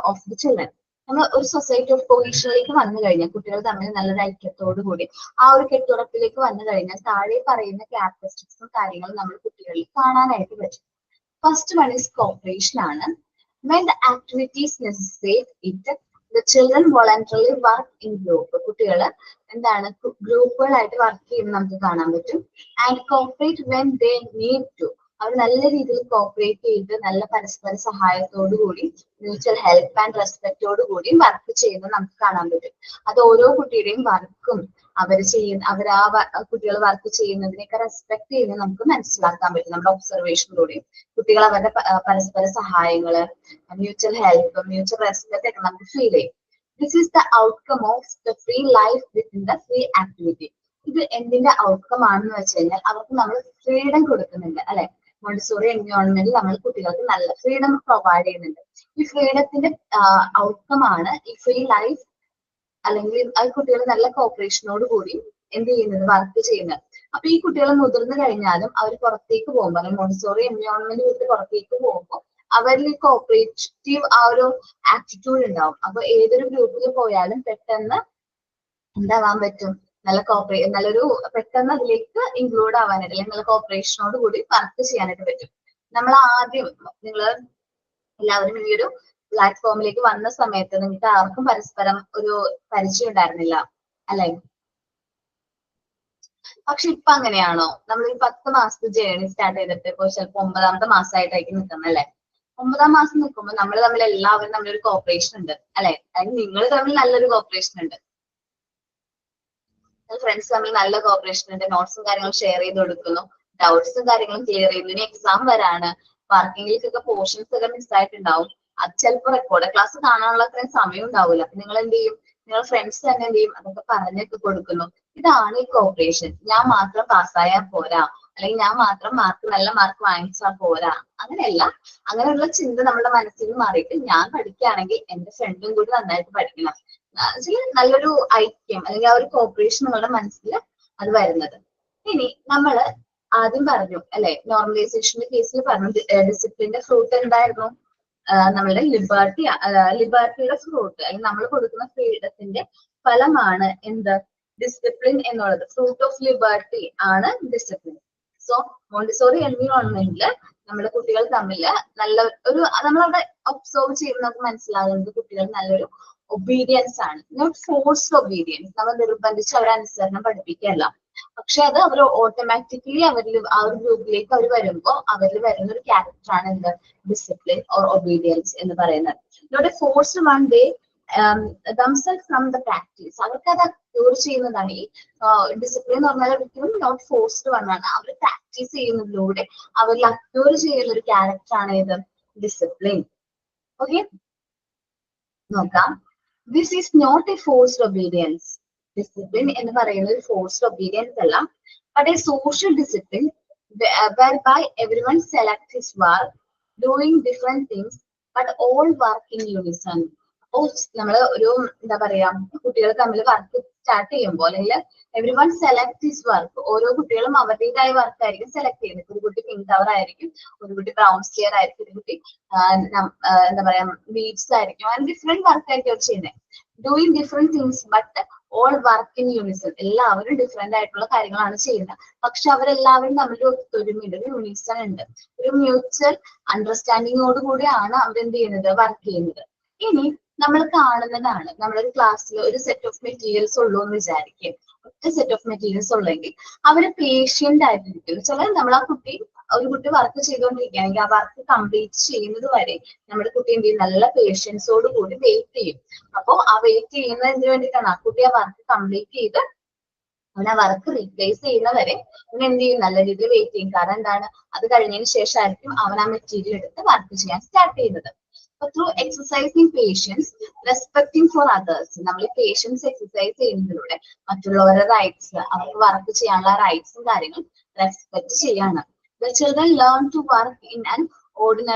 of the children. നമ്മൾ ഒരു സൊസൈറ്റി ഓഫ് കൊഹീഷനിലേക്ക് വന്നു കഴിഞ്ഞാൽ കുട്ടികൾ തമ്മിൽ നല്ലൊരു ഐക്യത്തോടു കൂടി ആ ഒരു കെട്ടുറപ്പിലേക്ക് വന്നു കഴിഞ്ഞാൽ താഴെ പറയുന്ന ക്യാരക്ടറിസ്റ്റിക്സും കാര്യങ്ങളും നമ്മൾ കുട്ടികളിൽ കാണാനായിട്ട് പറ്റും. ഫസ്റ്റ് വൺ ഈസ് കോപ്പറേഷൻ ആണ്. When the activities necessitate it, the children voluntarily work in group. കുട്ടികൾ എന്താണ് ഗ്രൂപ്പുകളായിട്ട് വർക്ക് ചെയ്യുന്നത് നമുക്ക് കാണാൻ പറ്റും. And cooperate when they need to. അവർ നല്ല രീതിയിൽ കോപ്പറേറ്റ് ചെയ്ത് നല്ല പരസ്പര സഹായത്തോടു കൂടി മ്യൂച്വൽ ഹെൽപ്പ് ആൻഡ് റെസ്പെക്റ്റോടു കൂടി വർക്ക് ചെയ്യുന്നത് നമുക്ക് കാണാൻ പറ്റും. അത് ഓരോ കുട്ടിയുടെയും വർക്കും അവർ ആ കുട്ടികൾ വർക്ക് ചെയ്യുന്നതിനൊക്കെ റെസ്പെക്ട് ചെയ്യുന്നത് നമുക്ക് മനസ്സിലാക്കാൻ പറ്റും നമ്മുടെ ഒബ്സർവേഷനിലൂടെ. കുട്ടികൾ അവരുടെ പരസ്പര സഹായങ്ങള്, മ്യൂച്വൽ ഹെൽപ്പ്, മ്യൂച്വൽ റെസ്പെക്ട് ഒക്കെ നമുക്ക് ഫീൽ ചെയ്യും. This is the outcome of the free life within the free activity. ഇത് എന്തിന്റെ ഔട്ട്കം ആണെന്ന് വെച്ച് കഴിഞ്ഞാൽ അവർക്ക് നമ്മൾ ഫ്രീഡം കൊടുക്കുന്നുണ്ട് അല്ലെ? മോണ്ടിസോറി എൻവയോൺമെന്റിൽ നമ്മൾ കുട്ടികൾക്ക് നല്ല ഫ്രീഡം പ്രൊവൈഡ് ചെയ്യുന്നുണ്ട്. ഈ ഫ്രീഡത്തിന്റെ ഔട്ട്കം ആണ് ഈ ഫ്രീ ലൈഫ്, അല്ലെങ്കിൽ ആ കുട്ടികൾ നല്ല കോപ്പറേഷനോട് കൂടി എന്ത് ചെയ്യുന്നത്, വർക്ക് ചെയ്യുന്നത്. അപ്പൊ ഈ കുട്ടികൾ മുതിർന്നു കഴിഞ്ഞാലും അവർ പുറത്തേക്ക് പോകുമ്പോൾ അല്ലെങ്കിൽ മോണ്ടിസോറി എൻവയോൺമെന്റ് വിട്ട് പുറത്തേക്ക് പോകുമ്പോൾ അവരിൽ കോപ്പറേറ്റീവ് ആ ഒരു ആറ്റിറ്റ്യൂഡ് ഉണ്ടാവും. അപ്പൊ ഏതൊരു ഗ്രൂപ്പിൽ പോയാലും പെട്ടെന്ന് എന്താവാൻ പറ്റും, നല്ലൊരു പെട്ടെന്ന് അതിലേക്ക് ഇൻക്ലൂഡ് ആവാനായിട്ട് അല്ലെങ്കിൽ നല്ല കോപ്പറേഷനോട് കൂടി വർക്ക് ചെയ്യാനായിട്ട് പറ്റും. നമ്മൾ ആദ്യം എല്ലാവരും ഈ ഒരു പ്ലാറ്റ്ഫോമിലേക്ക് വന്ന സമയത്ത് നിങ്ങൾക്ക് ആർക്കും പരസ്പരം ഒരു പരിചയം ഉണ്ടായിരുന്നില്ല അല്ലെ? പക്ഷെ ഇപ്പൊ അങ്ങനെയാണോ? നമ്മൾ ഈ 10 മാസത്തെ ജേർണി സ്റ്റാർട്ട് ചെയ്തിട്ട് ഇപ്പോൾ ചിലപ്പോൾ 9ാമത്തെ മാസമായിട്ടായിരിക്കും നിൽക്കുന്നത് അല്ലെ? 9ാം മാസം നിൽക്കുമ്പോൾ നമ്മൾ തമ്മിൽ എല്ലാവരും തമ്മിലൊരു കോപ്പറേഷൻ ഉണ്ട് അല്ലെ? അല്ലെങ്കിൽ നിങ്ങൾ തമ്മിൽ നല്ലൊരു കോപ്പറേഷൻ ഉണ്ട്, ഫ്രണ്ട്സ് തമ്മിൽ നല്ല കോപ്പറേഷൻ ഉണ്ട്. നോട്ട്സും കാര്യങ്ങളും ഷെയർ ചെയ്ത് കൊടുക്കുന്നു, ഡൗട്ട്സും കാര്യങ്ങളും ക്ലിയർ ചെയ്യുന്നു. ഇനി എക്സാം വരാണ്, പാർക്കിങ്ങിലേക്കൊക്കെ പോർഷൻസ് ഒക്കെ മിസ്സായിട്ടുണ്ടാവും. അത് ചിലപ്പോൾ റെക്കോർഡ് ക്ലാസ് കാണാനുള്ള അത്രയും സമയം ഉണ്ടാവില്ല. അപ്പൊ നിങ്ങൾ എന്ത് ചെയ്യും, നിങ്ങൾ ഫ്രണ്ട്സ് തന്നെ എന്ത് ചെയ്യും, അതൊക്കെ പറഞ്ഞൊക്കെ കൊടുക്കുന്നു. ഇതാണ് ഈ കോപ്പറേഷൻ. ഞാൻ മാത്രം പാസ്സായാൽ പോരാ, അല്ലെങ്കിൽ ഞാൻ മാത്രം നല്ല മാർക്ക് വാങ്ങിച്ചാൽ പോരാ, അങ്ങനെയല്ല. അങ്ങനെയുള്ള ചിന്ത നമ്മുടെ മനസ്സിൽ നിന്ന് മാറിയിട്ട് ഞാൻ പഠിക്കുകയാണെങ്കിൽ എന്റെ ഫ്രണ്ടും കൂടി നന്നായിട്ട് പഠിക്കണം, നല്ലൊരു ഐക്യം അല്ലെങ്കിൽ ആ ഒരു കോപ്പറേഷൻ നിങ്ങളുടെ മനസ്സിൽ അത് വരുന്നത്. ഇനി നമ്മള് ആദ്യം പറഞ്ഞു അല്ലെ, നോർമലൈസേഷന്റെ കേസിൽ പറഞ്ഞു ഡിസിപ്ലിന്റെ ഫ്രൂട്ട് എന്തായിരുന്നു, നമ്മളുടെ ലിബർട്ടിയുടെ ഫ്രൂട്ട് അല്ലെങ്കിൽ നമ്മൾ കൊടുക്കുന്ന ഫ്രീഡത്തിന്റെ ഫലമാണ് എന്ത്, ഡിസിപ്ലിൻ എന്നുള്ളത്. ഫ്രൂട്ട് ഓഫ് ലിബർട്ടി ആണ് ഡിസിപ്ലിൻ. സോ മോണ്ടിസോറി എൻവിറോൺമെന്റില് നമ്മുടെ കുട്ടികൾ തമ്മിൽ നല്ല ഒരു നമ്മളവിടെ ഒബ്സർവ് ചെയ്യുമ്പോൾ നമുക്ക് മനസ്സിലാകുന്നത് കുട്ടികൾ നല്ലൊരു ഒബീഡിയൻസ് ആണ്, നോട്ട് ഫോഴ്സ്ഡ് ഒബീഡിയൻസ്. നമ്മൾ നിർബന്ധിച്ച് അവരെ അനുസരണം പഠിപ്പിക്കുകയല്ല, പക്ഷെ അത് അവർ ഓട്ടോമാറ്റിക്കലി അവരിൽ ആ ഒരു ഗ്രൂപ്പിലേക്ക് അവർ വരുമ്പോൾ അവരിൽ വരുന്ന ഒരു ക്യാരക്ടറാണ് എന്ത് ഡിസിപ്ലിൻ ഓർ ഒബീഡിയൻസ് എന്ന് പറയുന്നത്. Not a forced one they themselves from the practice. അവർക്ക് അത് അക്യൂർ ചെയ്യുന്നതാണ്. ഈ ഡിസിപ്ലിൻ എന്ന് പറഞ്ഞാൽ ഒരിക്കലും നോട്ട് ഫോഴ്സ്ഡ് വൺ ആണ്. അവർ പ്രാക്ടീസ് ചെയ്യുന്നതിലൂടെ അവരിൽ അക്യൂർ ചെയ്യുന്ന ഒരു ക്യാരക്ടറാണ് ഏത് ഡിസിപ്ലിൻ. ഓക്കെ, നോക്കാം. This is not a forced obedience. Discipline എന്ന് പറയുന്നത് ഒരു ഫോഴ്സ്ഡ് ഒബീഡിയൻസ് അല്ല, but a social discipline whereby everyone select his work, doing different things, but all work in unison. അപ്പോൾ നമ്മൾ ഒരു എന്താ പറയാ കുട്ടികൾ തമ്മിൽ വർക്ക് സ്റ്റാർട്ട് ചെയ്യുമ്പോൾ അല്ലെങ്കിൽ every one select his work, ഓരോ കുട്ടികളും അവരുടേതായ വർക്ക് ആയിരിക്കും സെലക്ട് ചെയ്യുന്നത്. ഒരു കുട്ടി പിങ്ക് കവർ ആയിരിക്കും, ഒരു കുട്ടി ബ്രൗൺ സ്റ്റിയർ ആയിരിക്കും, ഒരു കുട്ടി എന്താ പറയാ ബീഡ്സ് ആയിരിക്കും, അങ്ങനെ ഡിഫറെന്റ് വർക്ക് ആയിരിക്കും അവർ ചെയ്യുന്നത്. Doing different things but all work in Unison. എല്ലാവരും ഡിഫറെന്റ് ആയിട്ടുള്ള കാര്യങ്ങളാണ് ചെയ്യുന്നത്, പക്ഷെ അവരെല്ലാവരും തമ്മിൽ ഒത്തൊരുമയുണ്ട്, ഒരു യൂണിസൺ ഉണ്ട്, ഒരു മ്യൂച്വൽ അണ്ടർസ്റ്റാൻഡിങ്ങോട് കൂടിയാണ് അവരെന്ത് ചെയ്യുന്നത് വർക്ക് ചെയ്യുന്നത്. ഇനി നമ്മൾ കാണുന്നതാണ്, നമ്മളൊരു ക്ലാസ്സിൽ ഒരു സെറ്റ് ഓഫ് മെറ്റീരിയൽസ് ഉള്ളൂ എന്ന് വിചാരിക്കും, ഒറ്റ സെറ്റ് ഓഫ് മെറ്റീരിയൽസ് ഉള്ളെങ്കിൽ അവര് പേഷ്യന്റ് ആയിട്ടിരിക്കും. ചില നമ്മൾ ആ കുട്ടി ഒരു കുട്ടി വർക്ക് ചെയ്തുകൊണ്ടിരിക്കുകയാണെങ്കിൽ ആ വർക്ക് കംപ്ലീറ്റ് ചെയ്യുന്നത് വരെ നമ്മുടെ കുട്ടി എന്ത് ചെയ്യും, നല്ല പേഷ്യൻസോട് കൂടി വെയിറ്റ് ചെയ്യും. അപ്പോൾ ആ വെയിറ്റ് ചെയ്യുന്നതിന് വേണ്ടിയിട്ടാണ് ആ കുട്ടി ആ വർക്ക് കംപ്ലീറ്റ് ചെയ്ത് അവൻ ആ വർക്ക് റീപ്ലേസ് ചെയ്യുന്നവരെ അവൻ എന്ത് ചെയ്യും, നല്ല രീതിയിൽ വെയിറ്റ് ചെയ്യും. കാരണം എന്താണ്, അത് കഴിഞ്ഞതിന് ശേഷമായിരിക്കും അവൻ ആ മെറ്റീരിയൽ എടുത്ത് വർക്ക് ചെയ്യാൻ സ്റ്റാർട്ട് ചെയ്യുന്നത്. Through exercising patience, respecting for others, നമ്മൾ പേഷ്യൻസ് എക്സസൈസ് ചെയ്യുന്നതിലൂടെ മറ്റുള്ളവരുടെ റൈറ്റ്സ്, അവർക്ക് വർക്ക് ചെയ്യാനുള്ള റൈറ്റ്സും കാര്യങ്ങളും റെസ്പെക്ട് ചെയ്യാണ്. The children learn to work in an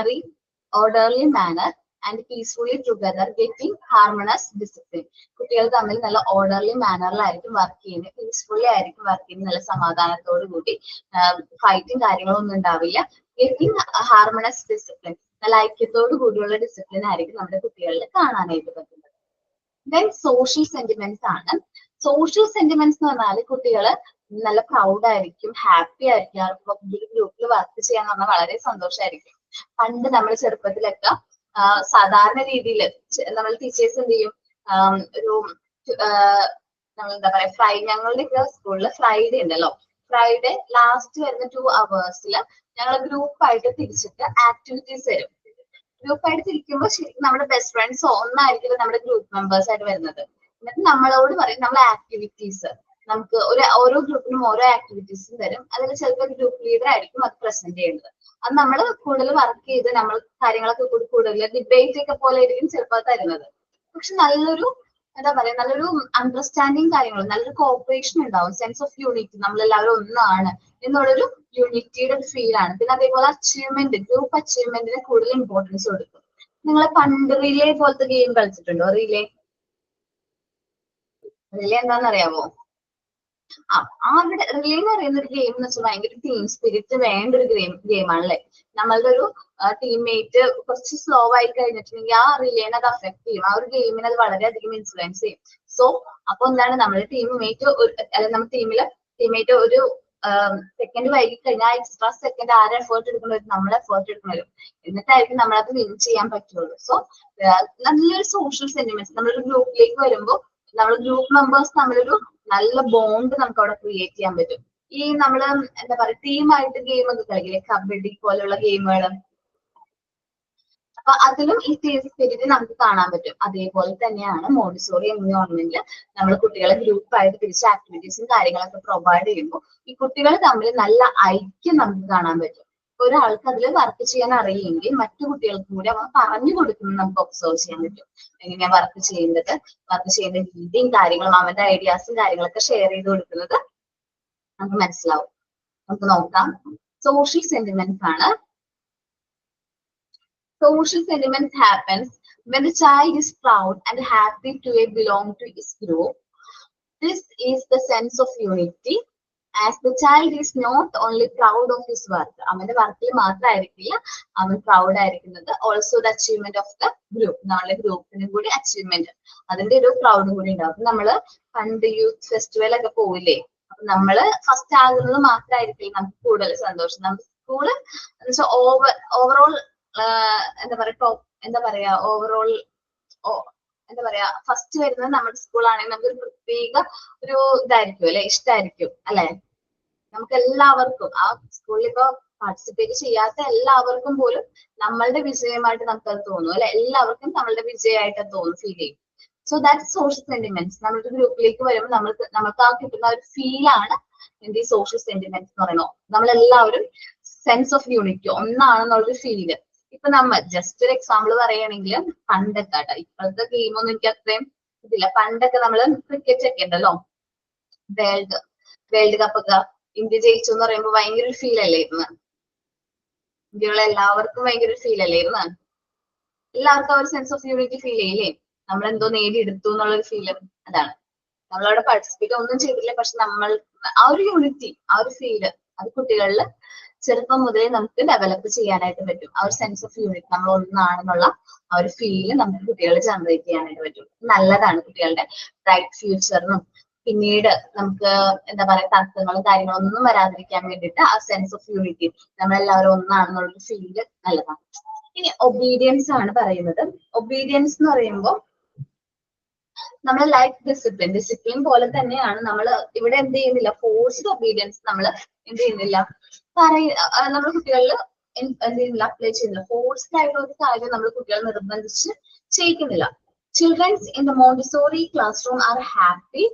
orderly manner and peacefully together, getting harmonious discipline. കുട്ടികൾ തമ്മിൽ നല്ല ഓർഡർലി മാനറിലായിരിക്കും വർക്ക് ചെയ്യുന്നത്, പീസ്ഫുള്ളി ആയിരിക്കും വർക്ക് ചെയ്യുന്നത്, നല്ല സമാധാനത്തോടു കൂടി ഫൈറ്റും കാര്യങ്ങളൊന്നും ഉണ്ടാവില്ല. ഗെറ്റിംഗ് ഹാർമണസ് ഡിസിപ്ലിൻ, നല്ല ഐക്യത്തോടു കൂടിയുള്ള ഡിസിപ്ലിൻ ആയിരിക്കും നമ്മുടെ കുട്ടികളിൽ കാണാനായിട്ട് പറ്റുന്നത്. ദെൻ സോഷ്യൽ സെന്റിമെന്റ്സ് ആണ്. സോഷ്യൽ സെന്റിമെന്റ്സ് എന്ന് പറഞ്ഞാൽ കുട്ടികള് നല്ല പ്രൗഡ് ആയിരിക്കും, ഹാപ്പി ആയിരിക്കും, അവർക്ക് ഗ്രൂപ്പിൽ വർക്ക് ചെയ്യാൻ പറഞ്ഞാൽ വളരെ സന്തോഷമായിരിക്കും. പണ്ട് നമ്മൾ ചെറുപ്പത്തിലൊക്കെ സാധാരണ രീതിയിൽ നമ്മൾ ടീച്ചേഴ്സ് എന്ത് ചെയ്യും, ഒരു നമ്മൾ എന്താ പറയാ ഞങ്ങളുടെയൊക്കെ സ്കൂളിൽ ഫ്രൈഡേ ഉണ്ടല്ലോ, ഫ്രൈഡേ ലാസ്റ്റ് വരുന്ന 2 hours ഞങ്ങൾ ഗ്രൂപ്പായിട്ട് തിരിച്ചിട്ട് ആക്ടിവിറ്റീസ് തരും. ഗ്രൂപ്പായിട്ട് തിരിക്കുമ്പോൾ ശരിക്കും നമ്മുടെ ബെസ്റ്റ് ഫ്രണ്ട്സ് ഒന്നായിരിക്കും നമ്മുടെ ഗ്രൂപ്പ് മെമ്പേഴ്സ് ആയിട്ട് വരുന്നത്. എന്നിട്ട് നമ്മളോട് പറയും നമ്മൾ ആക്ടിവിറ്റീസ്, നമുക്ക് ഓരോ ഗ്രൂപ്പിനും ഓരോ ആക്ടിവിറ്റീസും തരും. അതിൽ ചിലപ്പോൾ ഗ്രൂപ്പ് ലീഡർ ആയിരിക്കും അത് പ്രസന്റ് ചെയ്യുന്നത്. അത് നമ്മൾ കൂടുതൽ വർക്ക് ചെയ്ത് നമ്മൾ കാര്യങ്ങളൊക്കെ കൂടി കൂടുതൽ ഡിബേറ്റ് ഒക്കെ പോലെ ആയിരിക്കും ചിലപ്പോൾ തരുന്നത്. പക്ഷെ നല്ലൊരു എന്താ പറയാ നല്ലൊരു അണ്ടർസ്റ്റാൻഡിങ് കാര്യങ്ങളും നല്ലൊരു കോപ്പറേഷൻ ഉണ്ടാവും, സെൻസ് ഓഫ് യൂണിറ്റി, നമ്മളെല്ലാവരും ഒന്നാണ് എന്നുള്ളൊരു യൂണിറ്റിയുടെ ഒരു ഫീൽ ആണ്. പിന്നെ അതേപോലെ അച്ചീവ്മെന്റ്, ഗ്രൂപ്പ് അച്ചീവ്മെന്റിന് കൂടുതൽ ഇമ്പോർട്ടൻസ് കൊടുക്കും. നിങ്ങൾ പണ്ട് റിലേ പോലത്തെ ഗെയിം കളിച്ചിട്ടുണ്ടോ? റിലേ എന്താണെന്ന് അറിയാമോ? അവിടെ റിലേ എന്ന് പറയുന്ന ഒരു ഗെയിം എന്ന് വെച്ചാൽ ഭയങ്കര ടീം സ്പിരിറ്റ് വേണ്ട ഒരു ഗെയിമാണല്ലേ. നമ്മളുടെ ഒരു ടീംമേറ്റ് കുറച്ച് സ്ലോ ആയി കഴിഞ്ഞിട്ടുണ്ടെങ്കിൽ ആ റിലേനെ അത് അഫക്ട് ചെയ്യും, ആ ഒരു ഗെയിമിനെ അത് വളരെയധികം ഇൻഫ്ലുവൻസ് ചെയ്യും. സോ അപ്പൊ എന്താണ്, നമ്മുടെ ടീംമേറ്റ് അല്ലെങ്കിൽ നമ്മുടെ ടീംമേറ്റ് ഒരു സെക്കൻഡ് വൈകി കഴിഞ്ഞാൽ എക്സ്ട്രാ സെക്കൻഡ് ആരെ എഫേർട്ട് എടുക്കുന്ന വരും, നമ്മൾ എഫേർട്ട് എടുക്കുന്ന വരും, എന്നിട്ടായിരിക്കും നമ്മളത് വിൻ ചെയ്യാൻ പറ്റുള്ളൂ. സോ നല്ലൊരു സോഷ്യൽ സെന്റിമെന്റ്സ്, നമ്മളൊരു ഗ്രൂപ്പിലേക്ക് വരുമ്പോൾ നമ്മൾ ഗ്രൂപ്പ് മെമ്പേഴ്സ് തമ്മിലൊരു നല്ല ബോണ്ട് നമുക്ക് അവിടെ ക്രിയേറ്റ് ചെയ്യാൻ പറ്റും. ഈ നമ്മള് എന്താ പറയാ ടീമായിട്ട് ഗെയിം ഒക്കെ കളിക്കില്ലേ, കബഡി പോലെയുള്ള ഗെയിമുകൾ, അപ്പൊ അതിലും ഈ ടീം സ്പിരിറ്റ് നമുക്ക് കാണാൻ പറ്റും. അതേപോലെ തന്നെയാണ് മോണ്ടിസോറി എൻവയോൺമെന്റിൽ നമ്മൾ കുട്ടികളെ ഗ്രൂപ്പായിട്ട് തിരിച്ച് ആക്ടിവിറ്റീസും കാര്യങ്ങളൊക്കെ പ്രൊവൈഡ് ചെയ്യുമ്പോൾ ഈ കുട്ടികൾ തമ്മിൽ നല്ല ഐക്യം നമുക്ക് കാണാൻ പറ്റും. ഒരാൾക്ക് അതിൽ വർക്ക് ചെയ്യാൻ അറിയില്ലെങ്കിൽ മറ്റു കുട്ടികൾക്കും കൂടി അവൻ പറഞ്ഞു കൊടുക്കുന്നത് നമുക്ക് ഒബ്സർവ് ചെയ്യാൻ പറ്റും. എങ്ങനെയാ വർക്ക് ചെയ്യുന്ന രീതിയും കാര്യങ്ങളും അവന്റെ ഐഡിയാസും കാര്യങ്ങളൊക്കെ ഷെയർ ചെയ്ത് കൊടുക്കുന്നത് നമുക്ക് മനസ്സിലാവും. നമുക്ക് നോക്കാം. സോഷ്യൽ സെന്റിമെന്റ്സ് ആണ്. Social sentiments happens when the child is proud and happy to belong to his group. This is the sense of unity, as the child is not only proud of his work. അവന്റെ വർക്കിൽ മാത്രമായിരിക്കില്ല അവൻ proud ആയിരിക്കുന്നത്, also the achievement of the group, നമ്മുടെ ഗ്രൂപ്പിനും കൂടി achievement, അതിന്റെ ഒരു പ്രൗഡും കൂടി ഉണ്ടാവും. നമ്മള് പണ്ട് യൂത്ത് ഫെസ്റ്റിവൽ ഒക്കെ പോയില്ലേ, അപ്പൊ നമ്മള് ഫസ്റ്റ് ആകുന്നത് മാത്രമായിരിക്കില്ല നമുക്ക് കൂടുതൽ സന്തോഷം. നമുക്ക് സ്കൂള് ഓവറോൾ എന്താ പറയാ ടോപ്പ് എന്താ പറയാ ഓവറോൾ എന്താ പറയാ ഫസ്റ്റ് വരുന്നത് നമ്മുടെ സ്കൂളാണെങ്കിൽ നമുക്ക് ഒരു പ്രത്യേക ഒരു ഇതായിരിക്കും അല്ലെ, ഇഷ്ടമായിരിക്കും അല്ലെ. നമുക്ക് എല്ലാവർക്കും ആ സ്കൂളിൽ ഇപ്പൊ പാർട്ടിസിപ്പേറ്റ് ചെയ്യാത്ത എല്ലാവർക്കും പോലും നമ്മളുടെ വിജയമായിട്ട് നമുക്കത് തോന്നും അല്ലെ. എല്ലാവർക്കും നമ്മളുടെ വിജയമായിട്ട് തോന്നും, ഫീൽ ചെയ്യും. So that social sentiments. നമ്മുടെ ഗ്രൂപ്പിലേക്ക് വരുമ്പോൾ നമുക്ക് ആ കിട്ടുന്ന ഒരു ഫീലാണ് എന്ത് സോഷ്യൽ സെന്റിമെന്റ്സ് എന്ന് പറയുന്നത്. നമ്മളെല്ലാവരും സെൻസ് ഓഫ് യൂണിറ്റി ഒന്നാണെന്നുള്ളൊരു ഫീല്. ഇപ്പൊ നമ്മൾ ജസ്റ്റ് ഒരു എക്സാമ്പിൾ പറയുകയാണെങ്കിൽ പണ്ടൊക്കെ കേട്ടോ, ഇപ്പോഴത്തെ ഗെയിമൊന്നും എനിക്ക് അത്രയും ഇതില്ല. പണ്ടൊക്കെ നമ്മള് ക്രിക്കറ്റ് ഒക്കെ ഉണ്ടല്ലോ, വേൾഡ് കപ്പ് ഒക്കെ ഇന്ത്യ ജയിച്ചു എന്ന് പറയുമ്പോൾ ഭയങ്കര ഒരു ഫീൽ അല്ലായിരുന്നു. ഇന്ത്യയുള്ള എല്ലാവർക്കും ഭയങ്കര ഒരു ഫീൽ അല്ലായിരുന്നു. എല്ലാവർക്കും ആ ഒരു സെൻസ് ഓഫ് യൂണിറ്റി ഫീൽ ചെയ്യില്ലേ, നമ്മളെന്തോ നേടിയെടുത്തു എന്നുള്ളൊരു ഫീല്. അതാണ് നമ്മളവിടെ പാർട്ടിസിപ്പേറ്റ് ഒന്നും ചെയ്തില്ല, പക്ഷെ നമ്മൾ ആ ഒരു യൂണിറ്റി, ആ ഒരു ഫീല് അത് കുട്ടികളിൽ ചെറുപ്പം മുതലേ നമുക്ക് ഡെവലപ്പ് ചെയ്യാനായിട്ട് പറ്റും. ആ ഒരു സെൻസ് ഓഫ് യൂണിറ്റി, നമ്മൾ ഒന്നാണെന്നുള്ള ആ ഒരു ഫീല് നമുക്ക് കുട്ടികളെ ജനറേറ്റ് ചെയ്യാനായിട്ട് പറ്റും. നല്ലതാണ് കുട്ടികളുടെ ബ്രൈറ്റ് ഫ്യൂച്ചറിനും പിന്നീട് നമുക്ക് എന്താ പറയാ തർക്കങ്ങളും കാര്യങ്ങളും ഒന്നും വരാതിരിക്കാൻ വേണ്ടിയിട്ട് ആ സെൻസ് ഓഫ് യൂണിറ്റി, നമ്മളെല്ലാവരും ഒന്നാണെന്നുള്ളൊരു ഫീല് നല്ലതാണ്. ഇനി ഒബീഡിയൻസ് ആണ് പറയുന്നത്. ഒബീഡിയൻസ് എന്ന് പറയുമ്പോൾ നമ്മൾ ലൈക്ക് ഡിസിപ്ലിൻ പോലെ തന്നെയാണ്. നമ്മൾ ഇവിടെ എന്ത് ചെയ്യുന്നില്ല, ഫോഴ്സ്ഡ് ഒബീഡിയൻസ് നമ്മൾ എന്ത് ചെയ്യുന്നില്ല, നമ്മൾ കുട്ടികളിൽ എന്ത് ചെയ്യുന്നില്ല, അപ്ലൈ ചെയ്യുന്നില്ല. ഫോഴ്സ്ഡ് ആയിട്ടുള്ള ഒരു കാര്യം നമ്മൾ കുട്ടികളെ നിർബന്ധിച്ച് ചെയ്യിക്കുന്നില്ല. Childrens in the Montessori class room are happy,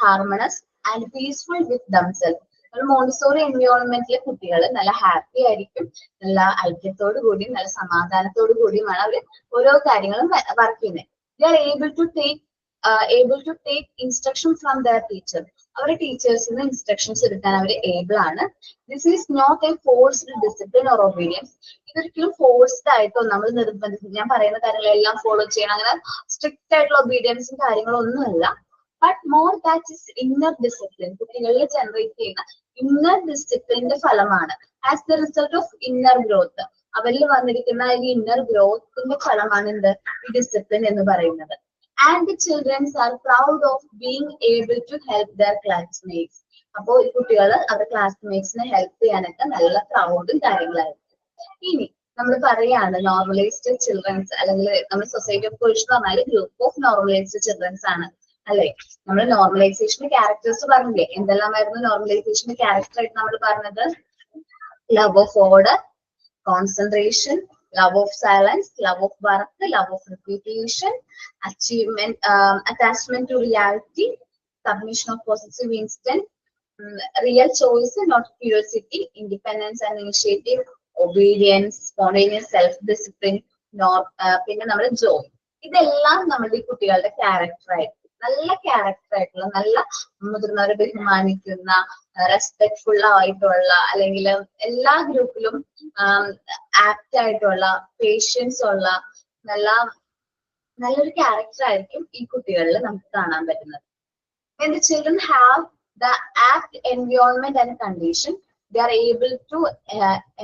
harmonious and peaceful with themselves. ഒരു മോണ്ടിസോറി എൻവയോൺമെന്റിലെ കുട്ടികൾ നല്ല ഹാപ്പി ആയിരിക്കും, നല്ല ഐക്യത്തോടു കൂടിയും നല്ല സമാധാനത്തോടു കൂടിയുമാണ് അവർ ഓരോ കാര്യങ്ങളും വർക്ക് ചെയ്യുന്നത്. They are able to take instruction from their teacher. അവരുടെ ടീച്ചേഴ്സിൽ നിന്ന് ഇൻസ്ട്രക്ഷൻസ് എടുക്കാൻ അവർ ഏബിൾ ആണ്. This is not a forced discipline or obedience. ഇതൊരിക്കലും ഫോഴ്സ്ഡ് ആയിട്ടോ നമ്മൾ നിർബന്ധിച്ച് ഞാൻ പറയുന്ന കാര്യങ്ങളെല്ലാം ഫോളോ ചെയ്യണം, അങ്ങനെ സ്ട്രിക്റ്റ് ആയിട്ടുള്ള ഒബീഡിയൻസും കാര്യങ്ങളും ഒന്നുമല്ല. But more that is inner discipline. കുട്ടികളിൽ ജനറേറ്റ് ചെയ്യുന്ന ഇന്നർ ഡിസിപ്ലിന്റെ ഫലമാണ്. As the result of inner growth, അവരിൽ വന്നിരിക്കുന്ന ഈ ഇന്നർ ഗ്രോത്തിന്റെ ഫലമാണ് എന്ത് ഈ ഡിസിപ്ലിൻ എന്ന് പറയുന്നത്. And the children are proud of being able to help their classmates. അപ്പോൾ ഈ കുട്ടികൾ അവരുടെ ക്ലാസ്മേറ്റ്സിനെ ഹെൽപ്പ് ചെയ്യാനൊക്കെ നല്ല പ്രൗഡും കാര്യങ്ങളായിരിക്കും. ഇനി നമ്മൾ പറയാണ് നോർമലൈസ്ഡ് ചിൽഡ്രൻസ്, അല്ലെങ്കിൽ നമ്മുടെ സൊസൈറ്റി ഓഫ് കോഴ്സ് എന്ന് പറഞ്ഞാൽ ഗ്രൂപ്പ് ഓഫ് നോർമലൈസ്ഡ് ചിൽഡ്രൻസ് ആണ് അല്ലെ. നമ്മൾ നോർമലൈസേഷന്റെ ക്യാരക്ടേഴ്സ് പറഞ്ഞില്ലേ, എന്തെല്ലാമായിരുന്നു നോർമലൈസേഷന്റെ ക്യാരക്ടർ ആയിട്ട് നമ്മൾ പറഞ്ഞത്? Love of order, concentration, love of silence, love of work, love of repetition, achievement, attachment to reality, submission of possessive instinct, real choice, not curiosity, independence and initiative, obedience, spontaneous self-discipline, പിന്നെ നമ്മുടെ ജോയ്. ഇതെല്ലാം നമ്മുടെ ഈ കുട്ടികളുടെ character ആയിരിക്കും. നല്ല character ആയിട്ടുള്ള, നല്ല മുതിർന്നവരെ ബഹുമാനിക്കുന്ന, റെസ്പെക്ട്ഫുൾ ആയിട്ടുള്ള, അല്ലെങ്കിൽ എല്ലാ ഗ്രൂപ്പിലും ആപ്റ്റ് ആയിട്ടുള്ള, പേഷ്യൻസ് ഉള്ള നല്ലൊരു ക്യാരക്ടർ ആയിരിക്കും ഈ കുട്ടികളിൽ നമുക്ക് കാണാൻ പറ്റുന്നത്. When the children have the apt environment and condition, they are able to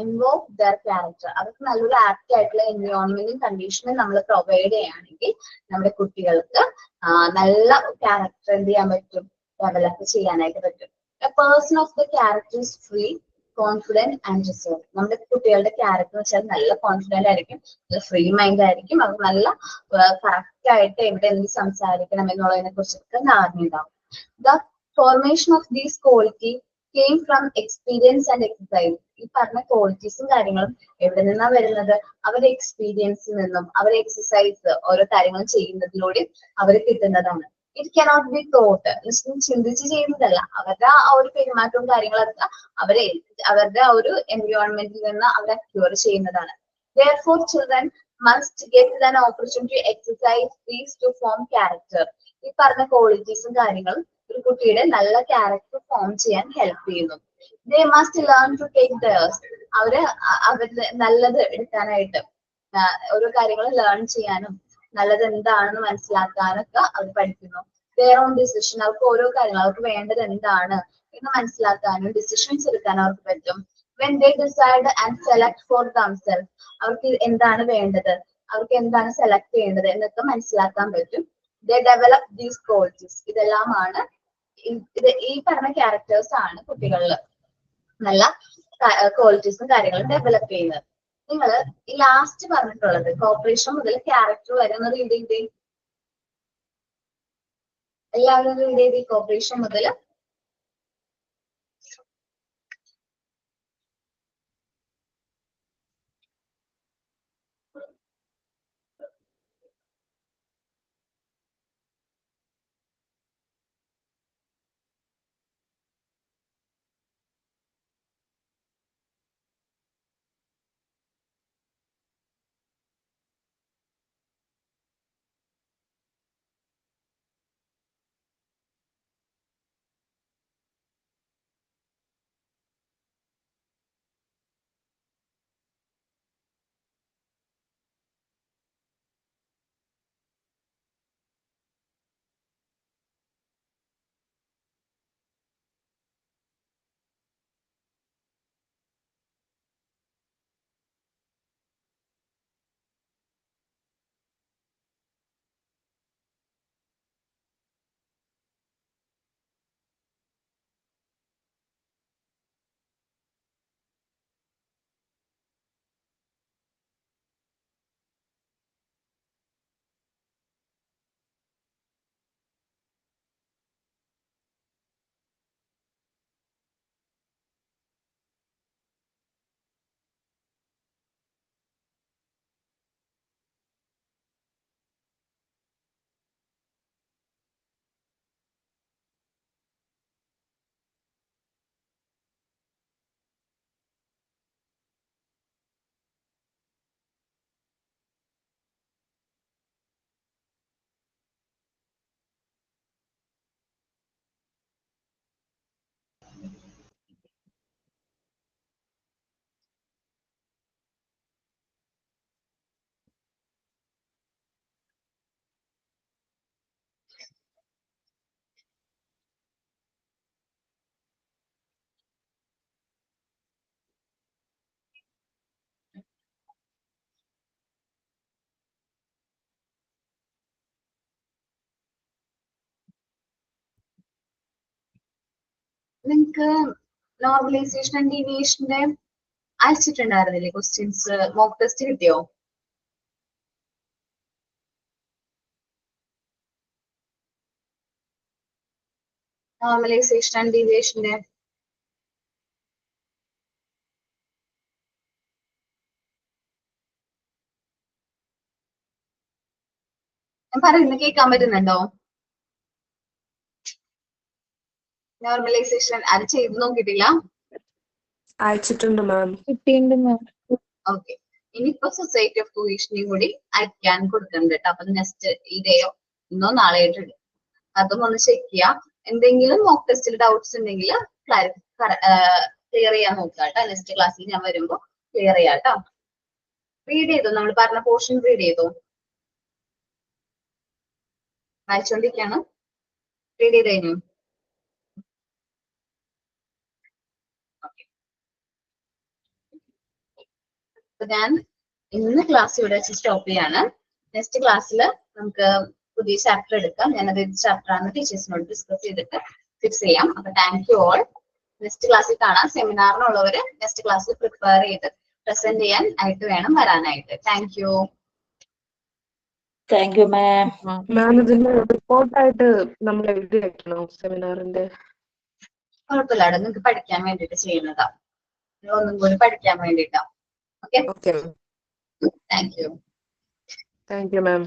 invoke their character. അവർക്ക് നല്ലൊരു ആപ്റ്റ് ആയിട്ടുള്ള എൻവയോൺമെന്റും കണ്ടീഷനും നമ്മൾ പ്രൊവൈഡ് ചെയ്യുകയാണെങ്കിൽ നമ്മുടെ കുട്ടികൾക്ക് നല്ല ക്യാരക്ടർ എന്ത് ചെയ്യാൻ പറ്റും, ഡെവലപ്പ് ചെയ്യാനായിട്ട് പറ്റും. A person of the character is free, confident and reserve. നമ്മുടെ കുട്ടികളുടെ ക്യാരക്ടർ വെച്ചാൽ നല്ല കോൺഫിഡന്റ് ആയിരിക്കും, നല്ല ഫ്രീ മൈൻഡ് ആയിരിക്കും, അവർ നല്ല കറക്റ്റ് ആയിട്ട് എവിടെ എന്ത് സംസാരിക്കണം എന്നുള്ളതിനെ കുറിച്ചൊക്കെ ധാരണ ഉണ്ടാവും. The formation of these quality came from experience and exercise. ഈ പറഞ്ഞ ക്വാളിറ്റീസും കാര്യങ്ങളും എവിടെ നിന്നാണ് വരുന്നത്? അവരുടെ എക്സ്പീരിയൻസിൽ നിന്നും അവരുടെ എക്സസൈസ് ഓരോ കാര്യങ്ങളും ചെയ്യുന്നതിലൂടെ അവർ കിട്ടുന്നതാണ്. ഇറ്റ് കനോട്ട് ബി തോട്ട്, ചിന്തിച്ച് ചെയ്യുന്നതല്ല. അവരുടെ ആ ഒരു പെരുമാറ്റവും കാര്യങ്ങളൊക്കെ അവരുടെ ആ ഒരു എൻവയോൺമെന്റിൽ നിന്ന് അവർ അക്യൂർ ചെയ്യുന്നതാണ്. Therefore, children must get an opportunity to exercise these to form character. ഈ പറഞ്ഞ ക്വാളിറ്റീസും കാര്യങ്ങളും ഒരു കുട്ടിയുടെ നല്ല ക്യാരക്ടർ ഫോം ചെയ്യാൻ ഹെൽപ്പ് ചെയ്യുന്നു. They must learn to take theirs. അവരുടെ നല്ലത് എടുക്കാനായിട്ട് ഓരോ കാര്യങ്ങൾ ലേൺ ചെയ്യാനും നല്ലത് എന്താണെന്ന് മനസ്സിലാക്കാനൊക്കെ അവർ പഠിക്കുന്നു. their own decision, അവർക്ക് ഓരോ കാര്യങ്ങൾ അവർക്ക് വേണ്ടത് എന്താണ് എന്ന് മനസ്സിലാക്കാനും ഡിസിഷൻസ് എടുക്കാനും അവർക്ക് പറ്റും. when they decide and select for themselves, അവർക്ക് എന്താണ് വേണ്ടത്, അവർക്ക് എന്താണ് സെലക്ട് ചെയ്യേണ്ടത് എന്നൊക്കെ മനസ്സിലാക്കാൻ പറ്റും. they develop these qualities. ഇതെല്ലാമാണ് ഈ പറഞ്ഞ ക്യാരക്ടേഴ്സ് ആണ് കുട്ടികളിൽ നല്ല ക്വാളിറ്റീസും കാര്യങ്ങളും ഡെവലപ്പ് ചെയ്യുന്നത്. നിങ്ങൾ ഈ ലാസ്റ്റ് പറഞ്ഞിട്ടുള്ളത് കോപ്പറേഷൻ മുതൽ ക്യാരക്ടർ വരെ ഒന്ന് റീഡ് ചെയ്തേ. എല്ലാവരും റീഡ് ചെയ്ത് കോപ്പറേഷൻ മുതൽ നിങ്ങൾക്ക് നോർമലൈസേഷൻ ആൻഡ് ഡീവിയേഷന്റെ അയച്ചിട്ടുണ്ടായിരുന്നില്ലേ ക്വസ്റ്റ്യൻസ്? മോക്ക് ടെസ്റ്റ് കിട്ടിയോ? നോർമലൈസേഷൻ ആൻഡ് ഡീവിയേഷന്റെ ഞാൻ പറയുന്നത് കേൾക്കാൻ പറ്റുന്നുണ്ടോ? നോർമലൈസേഷൻ അത് ചെയ്ത് നോക്കിയിട്ടില്ല? അയച്ചിട്ടുണ്ട് മാം. കിട്ടിയിട്ടുണ്ട് മാം. ഓക്കെ, ഇനിയിപ്പോ സൊസൈറ്റി ഓഫ് കോഹീഷനെയും കൂടി അയക്കാൻ കൊടുക്കുന്നുണ്ട് കേട്ടോ. അപ്പൊ നെക്സ്റ്റ് ഇതേയോ ഇന്നോ നാളെ ആയിട്ടുണ്ട്. അതും ഒന്ന് ചെക്ക് ചെയ്യാം. എന്തെങ്കിലും മോക്ക് ടെസ്റ്റിൽ ഡൗട്ട്സ് ഉണ്ടെങ്കിൽ ക്ലിയർ ചെയ്യാൻ നോക്കുക കേട്ടോ. നെക്സ്റ്റ് ക്ലാസ്സിൽ ഞാൻ വരുമ്പോ ക്ലിയർ ചെയ്യാം കേട്ടോ. റീഡ് ചെയ്തോ? നമ്മൾ പറഞ്ഞ പോർഷൻ റീഡ് ചെയ്തോ? വായിച്ചോണ്ടിരിക്കാണ്. റീഡ് ചെയ്ത് കഴിഞ്ഞു? അപ്പൊ ഞാൻ ഇന്ന് ക്ലാസ് ഇവിടെ വെച്ച് സ്റ്റോപ്പ് ചെയ്യാണ്. നെക്സ്റ്റ് ക്ലാസ്സിൽ നമുക്ക് പുതിയ ചാപ്റ്റർ എടുക്കാം. ഞാനത് ഏത് ചാപ്റ്റർ ആണ് ടീച്ചേഴ്സിനോട് ഡിസ്കസ് ചെയ്തിട്ട് ഫിക്സ് ചെയ്യാം. അപ്പൊ താങ്ക് യു ഓൾ. നെക്സ്റ്റ് ക്ലാസ്സിൽ കാണാം. സെമിനാറിനുള്ളവര് നെക്സ്റ്റ് ക്ലാസ്സിൽ പ്രിപ്പയർ ചെയ്ത് പ്രസന്റ് ചെയ്യാൻ ആയിട്ട് വേണം വരാനായിട്ട്. Thank you. Thank you ma'am. Ma'am ഇതിന്റെ റിപ്പോർട്ടായിട്ട് നമ്മൾ എഴുതി വെക്കണോ സെമിനാറിന്റെ? കുഴപ്പമില്ല, അവിടെ നിങ്ങൾക്ക് പഠിക്കാൻ വേണ്ടിയിട്ട് ചെയ്യുന്നതാ. ഒന്നും കൂടി പഠിക്കാൻ വേണ്ടിയിട്ടാ. Okay, okay, thank you. Thank you ma'am.